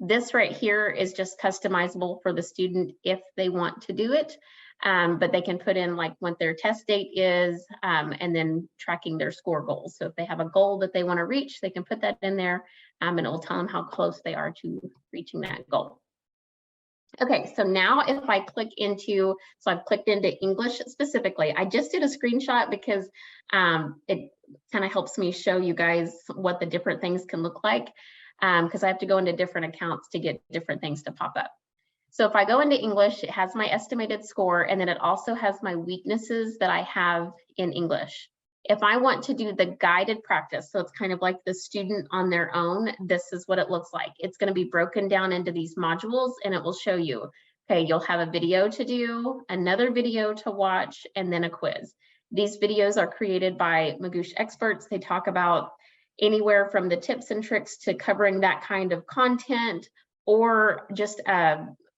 This right here is just customizable for the student if they want to do it. but they can put in like what their test date is, and then tracking their score goals. So if they have a goal that they want to reach, they can put that in there, and it will tell them how close they are to reaching that goal. Okay, so now if I click into, so I've clicked into English specifically. I just did a screenshot because it kind of helps me show you guys what the different things can look like, because I have to go into different accounts to get different things to pop up. So if I go into English, it has my estimated score, and then it also has my weaknesses that I have in English. If I want to do the guided practice, so it's kind of like the student on their own, this is what it looks like. It's going to be broken down into these modules, and it will show you, okay, you'll have a video to do, another video to watch, and then a quiz. These videos are created by Magoosh experts. They talk about anywhere from the tips and tricks to covering that kind of content, or just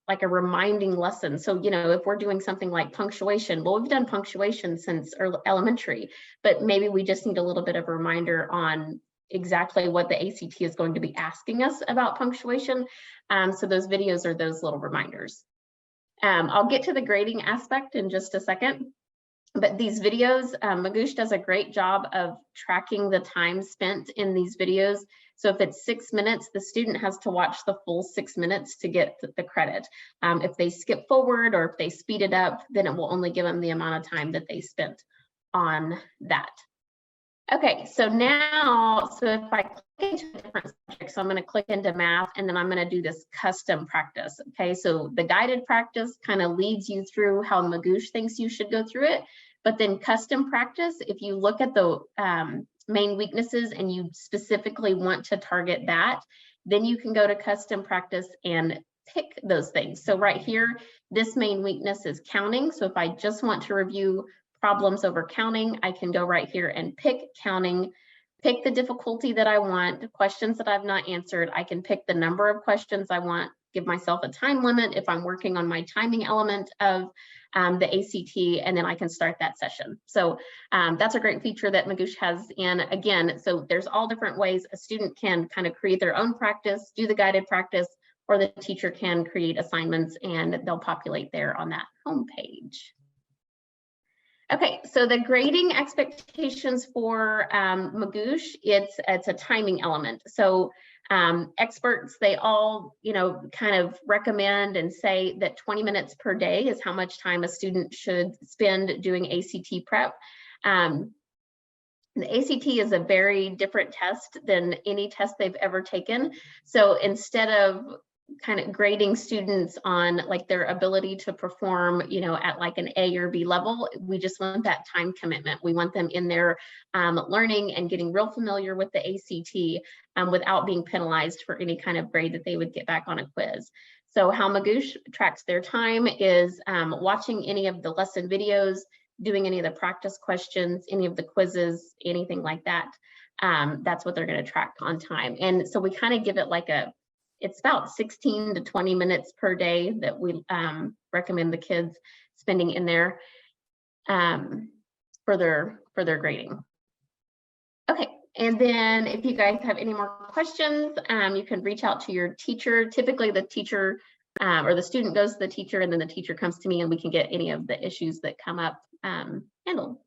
like a reminding lesson. So, you know, if we're doing something like punctuation, well, we've done punctuation since elementary, but maybe we just need a little bit of a reminder on exactly what the ACT is going to be asking us about punctuation. So those videos are those little reminders. I'll get to the grading aspect in just a second. But these videos, Magoosh does a great job of tracking the time spent in these videos. So if it's 6 minutes, the student has to watch the full 6 minutes to get the credit. If they skip forward or if they speed it up, then it will only give them the amount of time that they spent on that. Okay, so now, so if I click into a different subject, so I'm going to click into math, and then I'm going to do this custom practice. Okay, so the guided practice kind of leads you through how Magoosh thinks you should go through it. But then custom practice, if you look at the main weaknesses and you specifically want to target that, then you can go to custom practice and pick those things. So right here, this main weakness is counting. So if I just want to review problems over counting, I can go right here and pick counting, pick the difficulty that I want, the questions that I've not answered. I can pick the number of questions I want, give myself a time limit if I'm working on my timing element of the ACT, and then I can start that session. So that's a great feature that Magoosh has in. Again, so there's all different ways a student can kind of create their own practice, do the guided practice, or the teacher can create assignments and they'll populate there on that home page. Okay, so the grading expectations for Magoosh, it's a timing element. So experts, they all, you know, kind of recommend and say that 20 minutes per day is how much time a student should spend doing ACT prep. The ACT is a very different test than any test they've ever taken. So instead of kind of grading students on like their ability to perform, you know, at like an A or B level, we just want that time commitment. We want them in there learning and getting real familiar with the ACT without being penalized for any kind of grade that they would get back on a quiz. So how Magoosh tracks their time is watching any of the lesson videos, doing any of the practice questions, any of the quizzes, anything like that. That's what they're going to track on time. And so we kind of give it like it's about 16 to 20 minutes per day that we recommend the kids spending in there for their grading. Okay, and then if you guys have any more questions, you can reach out to your teacher. Typically the teacher or the student goes to the teacher, and then the teacher comes to me and we can get any of the issues that come up handled.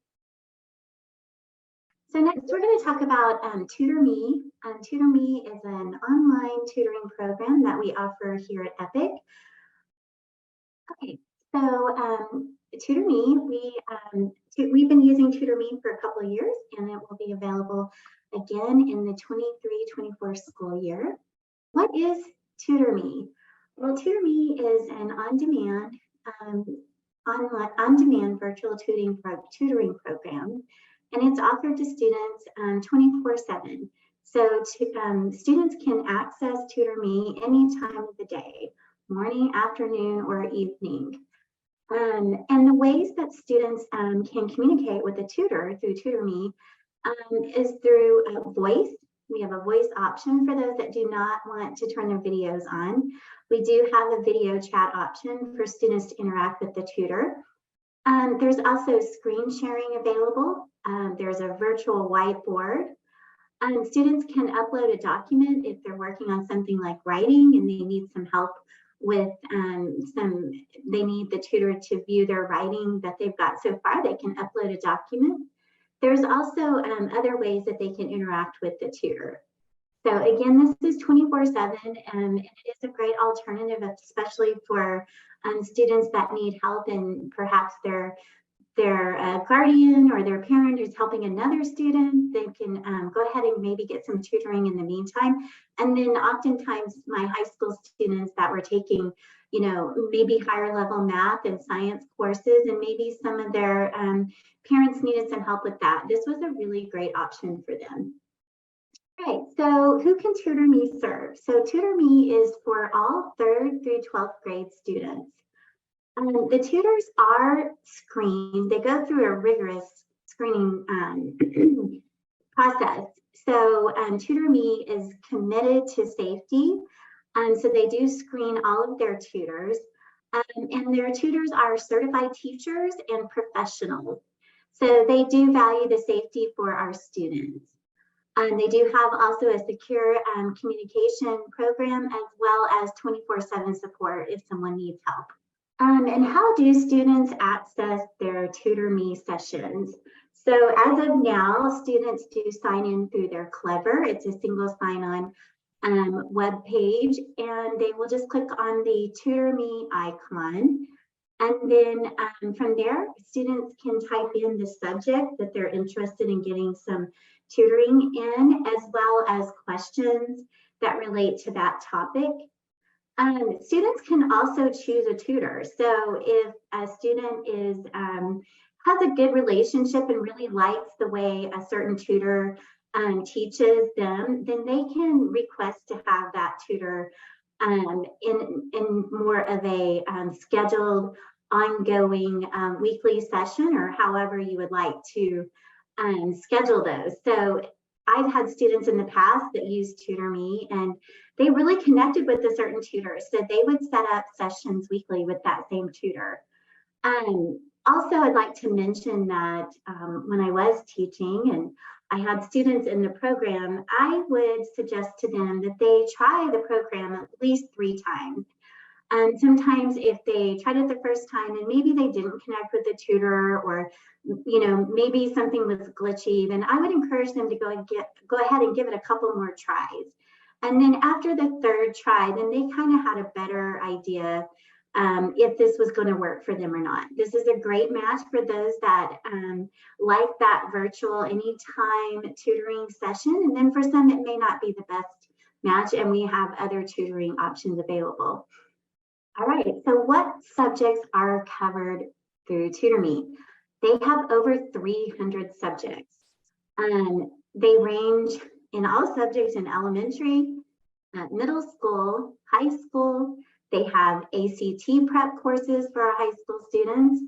So next we're going to talk about TutorMe. TutorMe is an online tutoring program that we offer here at Epic. Okay, so TutorMe, we've been using TutorMe for a couple of years, and it will be available again in the 23-24 school year. What is TutorMe? Well, TutorMe is an on-demand virtual tutoring program, and it's offered to students 24/7. So students can access TutorMe any time of the day, morning, afternoon, or evening. And the ways that students can communicate with the tutor through TutorMe is through voice. We have a voice option for those that do not want to turn their videos on. We do have a video chat option for students to interact with the tutor. There's also screen sharing available. There's a virtual whiteboard. Students can upload a document if they're working on something like writing and they need some help with they need the tutor to view their writing that they've got so far. They can upload a document. There's also other ways that they can interact with the tutor. So again, this is 24/7, and it is a great alternative, especially for students that need help and perhaps their guardian or their parent is helping another student. They can go ahead and maybe get some tutoring in the meantime. And then oftentimes my high school students that were taking, maybe higher level math and science courses, and maybe some of their parents needed some help with that. This was a really great option for them. All right, so who can Tutor Me serve? So Tutor Me is for all 3rd through 12th grade students. The tutors are screened. They go through a rigorous screening process. So Tutor Me is committed to safety. So they do screen all of their tutors. And their tutors are certified teachers and professionals. So they do value the safety for our students. They do have also a secure communication program, as well as 24/7 support if someone needs help. And how do students access their Tutor Me sessions? So as of now, students do sign in through their Clever. It's a single sign-on web page, and they will just click on the Tutor Me icon. And then from there, students can type in the subject that they're interested in getting some tutoring in, as well as questions that relate to that topic. Students can also choose a tutor. So if a student has a good relationship and really likes the way a certain tutor teaches them, then they can request to have that tutor in more of a scheduled, ongoing weekly session, or however you would like to schedule those. So I've had students in the past that used Tutor Me, and they really connected with a certain tutor. So they would set up sessions weekly with that same tutor. Also, I'd like to mention that when I was teaching and I had students in the program, I would suggest to them that they try the program at least 3 times. Sometimes if they tried it the first time and maybe they didn't connect with the tutor, or maybe something was glitchy, then I would encourage them to go ahead and give it a couple more tries. And then after the 3rd try, then they kind of had a better idea if this was going to work for them or not. This is a great match for those that like that virtual anytime tutoring session. And then for some, it may not be the best match, and we have other tutoring options available. All right, so what subjects are covered through Tutor Me? They have over 300 subjects. They range in all subjects in elementary, middle school, high school. They have ACT prep courses for our high school students,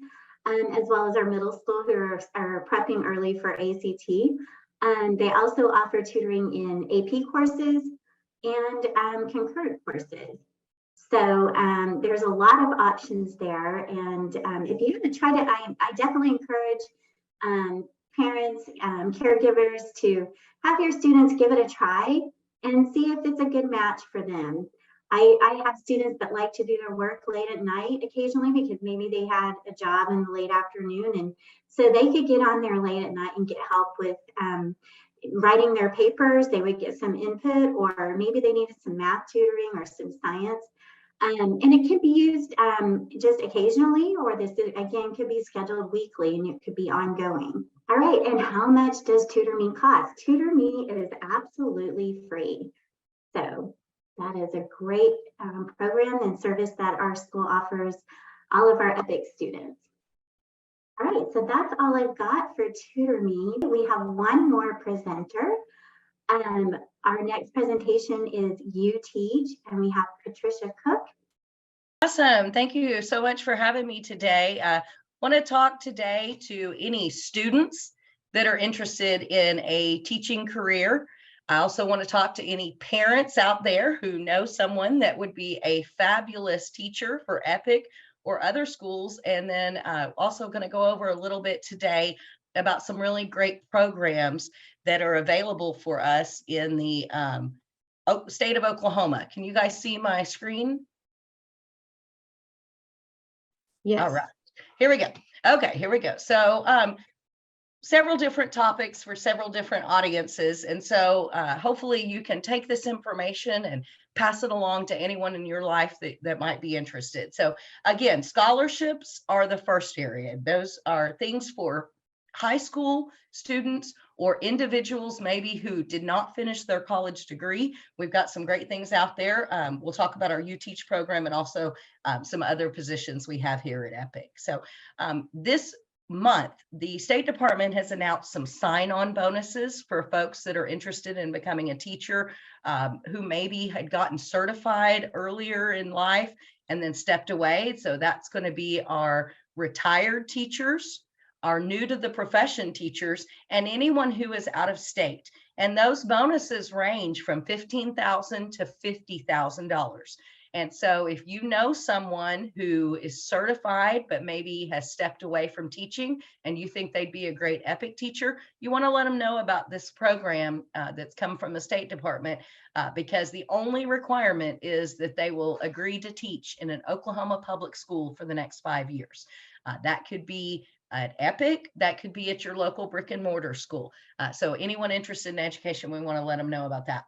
as well as our middle school who are prepping early for ACT. They also offer tutoring in AP courses and concurrent courses. So there's a lot of options there. And if you haven't tried it, I definitely encourage parents, caregivers to have your students give it a try and see if it's a good match for them. I have students that like to do their work late at night occasionally, because maybe they had a job in the late afternoon, and so they could get on there late at night and get help with writing their papers. They would get some input, or maybe they needed some math tutoring or some science. And it can be used just occasionally, or this again could be scheduled weekly, and it could be ongoing. All right, and how much does Tutor Me cost? Tutor Me is absolutely free. So that is a great program and service that our school offers all of our EPIC students. All right, so that's all I've got for Tutor Me. We have one more presenter. Our next presentation is You Teach, and we have Patricia Cook. Awesome. Thank you so much for having me today. I want to talk today to any students that are interested in a teaching career. I also want to talk to any parents out there who know someone that would be a fabulous teacher for EPIC or other schools. And then also going to go over a little bit today about some really great programs that are available for us in the state of Oklahoma. Can you guys see my screen? Yes. All right, here we go. Okay, here we go. So several different topics for several different audiences. And so hopefully you can take this information and pass it along to anyone in your life that might be interested. So again, scholarships are the first area. Those are things for high school students or individuals maybe who did not finish their college degree. We've got some great things out there. We'll talk about our You Teach program and also some other positions we have here at EPIC. So this month, the State Department has announced some sign-on bonuses for folks that are interested in becoming a teacher who maybe had gotten certified earlier in life and then stepped away. So that's going to be our retired teachers, our new to the profession teachers, and anyone who is out of state. And those bonuses range from $15,000 to $50,000. And so if you know someone who is certified, but maybe has stepped away from teaching and you think they'd be a great EPIC teacher, you want to let them know about this program that's come from the State Department because the only requirement is that they will agree to teach in an Oklahoma public school for the next 5 years. That could be at EPIC, that could be at your local brick and mortar school. So anyone interested in education, we want to let them know about that.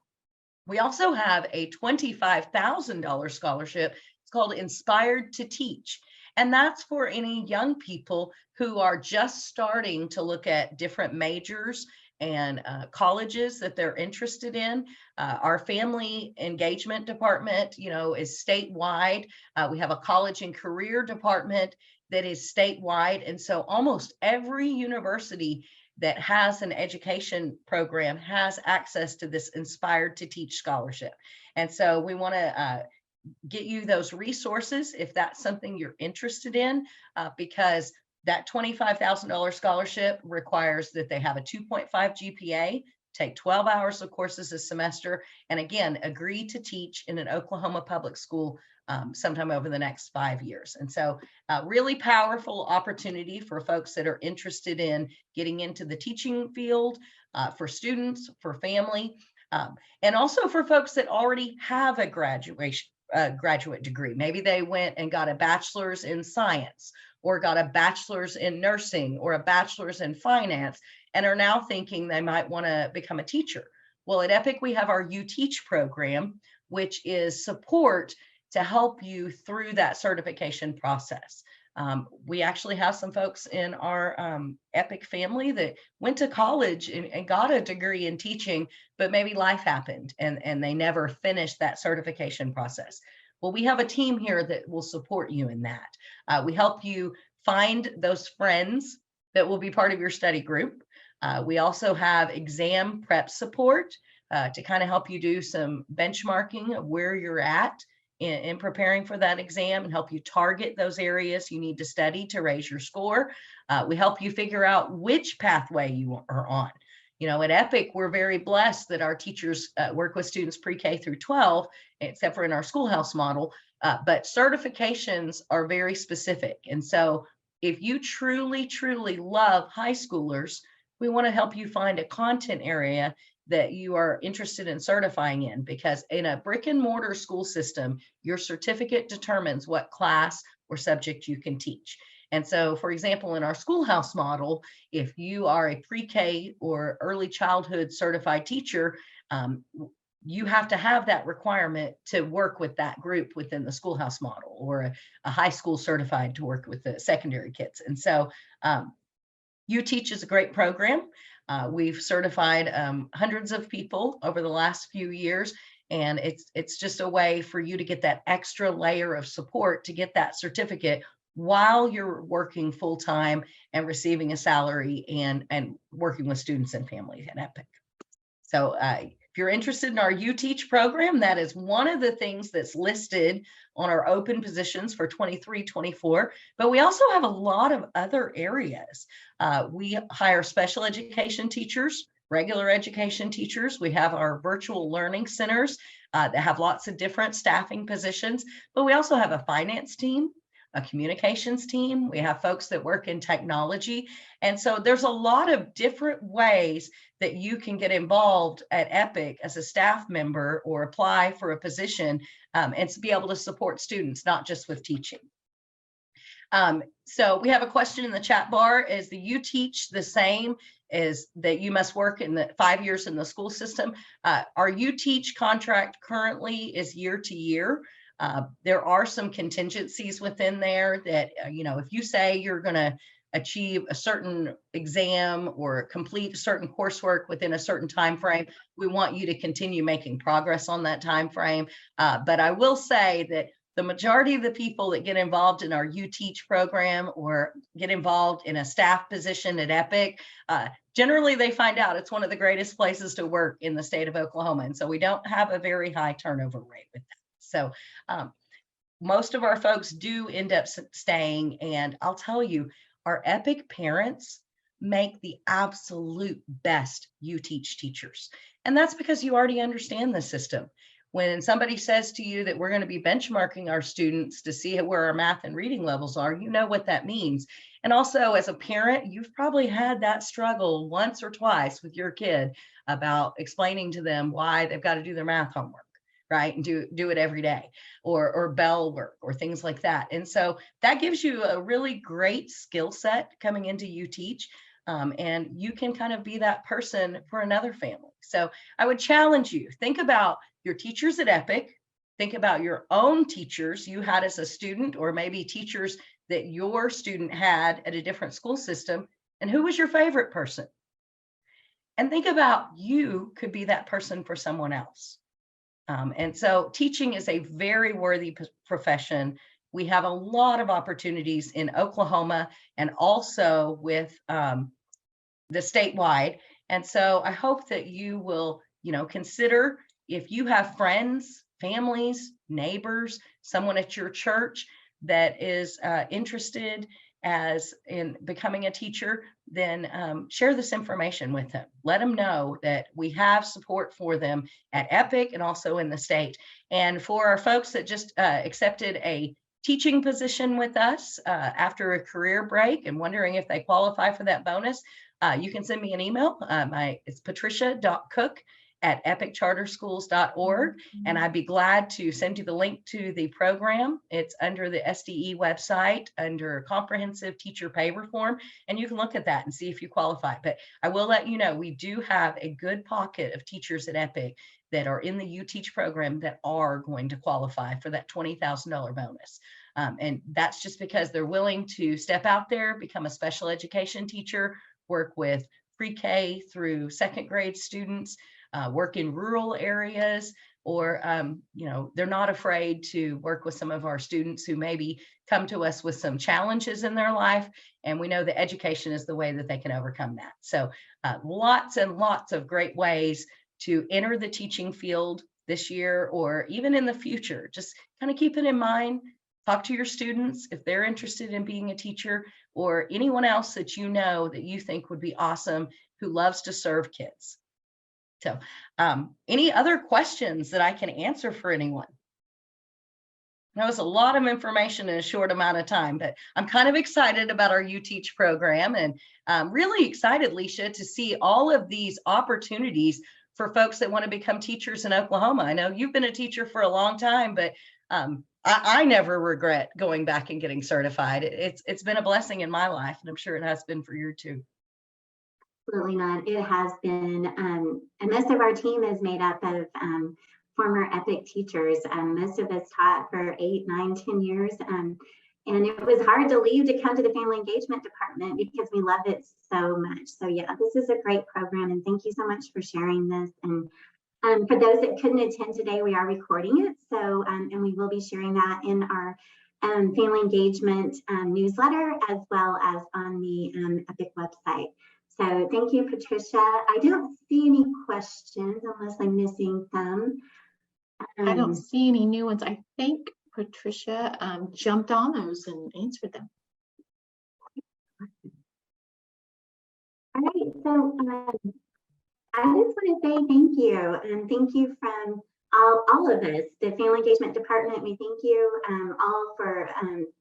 We also have a $25,000 scholarship. It's called Inspired to Teach. And that's for any young people who are just starting to look at different majors and colleges that they're interested in. Our family engagement department, is statewide. We have a college and career department that is statewide. And so almost every university that has an education program has access to this Inspired to Teach scholarship. And so we want to get you those resources if that's something you're interested in, because that $25,000 scholarship requires that they have a 2.5 GPA, take 12 hours of courses a semester, and again, agree to teach in an Oklahoma public school sometime over the next 5 years. And so really powerful opportunity for folks that are interested in getting into the teaching field, for students, for family, and also for folks that already have a graduate degree. Maybe they went and got a bachelor's in science or got a bachelor's in nursing or a bachelor's in finance and are now thinking they might want to become a teacher. Well, at EPIC, we have our You Teach program, which is support to help you through that certification process. We actually have some folks in our EPIC family that went to college and got a degree in teaching, but maybe life happened and they never finished that certification process. Well, we have a team here that will support you in that. We help you find those friends that will be part of your study group. We also have exam prep support to kind of help you do some benchmarking of where you're at in preparing for that exam and help you target those areas you need to study to raise your score. We help you figure out which pathway you are on. At EPIC, we're very blessed that our teachers work with students pre-K through 12, except for in our schoolhouse model, but certifications are very specific. And so if you truly, truly love high schoolers, we want to help you find a content area that you are interested in certifying in, because in a brick and mortar school system, your certificate determines what class or subject you can teach. And so, for example, in our schoolhouse model, if you are a pre-K or early childhood certified teacher, you have to have that requirement to work with that group within the schoolhouse model, or a high school certified to work with the secondary kids. And so You Teach is a great program. We've certified hundreds of people over the last few years, and it's just a way for you to get that extra layer of support to get that certificate while you're working full-time and receiving a salary and working with students and families at EPIC. So if you're interested in our You Teach program, that is one of the things that's listed on our open positions for 23-24, but we also have a lot of other areas. We hire special education teachers, regular education teachers. We have our virtual learning centers that have lots of different staffing positions, but we also have a finance team, a communications team. We have folks that work in technology. And so there's a lot of different ways that you can get involved at EPIC as a staff member or apply for a position and to be able to support students, not just with teaching. So we have a question in the chat bar. Is the you teach the same as that you must work in the 5 years in the school system? Our you teach contract currently is year to year. There are some contingencies within there that, if you say you're going to achieve a certain exam or complete certain coursework within a certain time frame, we want you to continue making progress on that time frame. But I will say that the majority of the people that get involved in our You Teach program or get involved in a staff position at Epic, generally they find out it's one of the greatest places to work in the state of Oklahoma. And so we don't have a very high turnover rate with that. So most of our folks do end up staying. And I'll tell you, our Epic parents make the absolute best You Teach teachers. And that's because you already understand the system. When somebody says to you that we're going to be benchmarking our students to see where our math and reading levels are, you know what that means. And also as a parent, you've probably had that struggle once or twice with your kid about explaining to them why they've got to do their math homework, right? And do it every day, or bell work or things like that. And so that gives you a really great skill set coming into You Teach. And you can kind of be that person for another family. So I would challenge you, think about your teachers at Epic, think about your own teachers you had as a student, or maybe teachers that your student had at a different school system, and who was your favorite person? And think about you could be that person for someone else. And so teaching is a very worthy profession. We have a lot of opportunities in Oklahoma and also with the statewide. And so I hope that you will, consider if you have friends, families, neighbors, someone at your church that is interested in becoming a teacher, then share this information with them. Let them know that we have support for them at Epic and also in the state. And for our folks that just accepted a teaching position with us after a career break and wondering if they qualify for that bonus, you can send me an email. It's patricia.cook@epiccharterschools.org, and I'd be glad to send you the link to the program. It's under the SDE website under Comprehensive Teacher Pay Reform, and you can look at that and see if you qualify. But I will let you know, we do have a good pocket of teachers at Epic that are in the You Teach program that are going to qualify for that $20,000 bonus. And that's just because they're willing to step out there, become a special education teacher, work with pre-K through second grade students, work in rural areas, or, they're not afraid to work with some of our students who maybe come to us with some challenges in their life. And we know that education is the way that they can overcome that. So lots and lots of great ways to enter the teaching field this year, or even in the future. Just kind of keep it in mind. Talk to your students if they're interested in being a teacher, or anyone else that you know that you think would be awesome who loves to serve kids. So any other questions that I can answer for anyone? That was a lot of information in a short amount of time, but I'm kind of excited about our You Teach program, and really excited, Leisha, to see all of these opportunities for folks that want to become teachers in Oklahoma. I know you've been a teacher for a long time, but I never regret going back and getting certified. It's been a blessing in my life, and I'm sure it has been for you too. Absolutely not. It has been, and most of our team is made up of former Epic teachers. Most of us taught for 8, 9, 10 years. And it was hard to leave to come to the family engagement department because we love it so much. So yeah, this is a great program, and thank you so much for sharing this. And for those that couldn't attend today, we are recording it. So, and we will be sharing that in our family engagement newsletter, as well as on the Epic website. So thank you, Patricia. I don't see any questions unless I'm missing some. I don't see any new ones. I think Patricia jumped on those and answered them. All right, so I just want to say thank you, and thank you from all of us, the Family Engagement Department. We thank you all for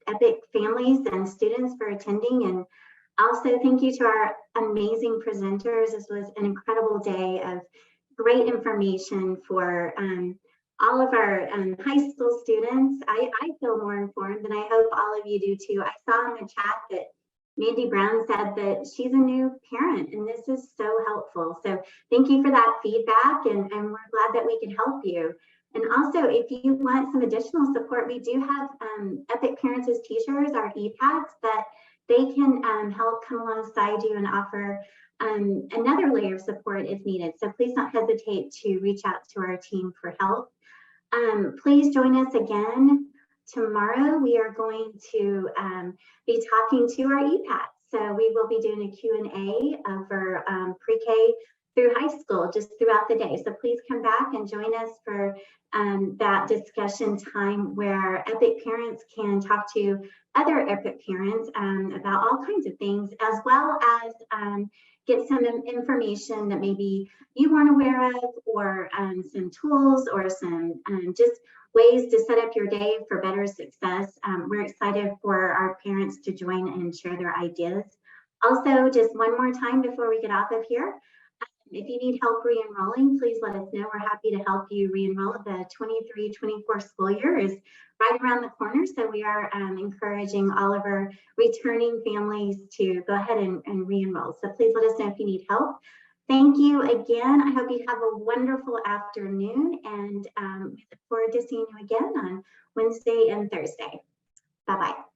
Epic families and students for attending, and also thank you to our amazing presenters. This was an incredible day of great information for all of our high school students. I feel more informed, and I hope all of you do too. I saw in the chat that Mandy Brown said that she's a new parent, and this is so helpful. So thank you for that feedback, and we're glad that we can help you. And also, if you want some additional support, we do have Epic Parents as Teachers, our EPATs, that they can help come alongside you and offer another layer of support if needed. So please don't hesitate to reach out to our team for help. Please join us again tomorrow. We are going to be talking to our EPATs. So we will be doing a Q&A for pre-K through high school just throughout the day. So please come back and join us for that discussion time where Epic parents can talk to other Epic parents about all kinds of things, as well as get some information that maybe you weren't aware of, or some tools, or some just ways to set up your day for better success. We're excited for our parents to join and share their ideas. Also, just one more time before we get off of here, if you need help re-enrolling, please let us know. We're happy to help you re-enroll. The 23-24 school year is right around the corner, so we are encouraging all of our returning families to go ahead and re-enroll. So please let us know if you need help. Thank you again. I hope you have a wonderful afternoon, and we look forward to seeing you again on Wednesday and Thursday. Bye-bye.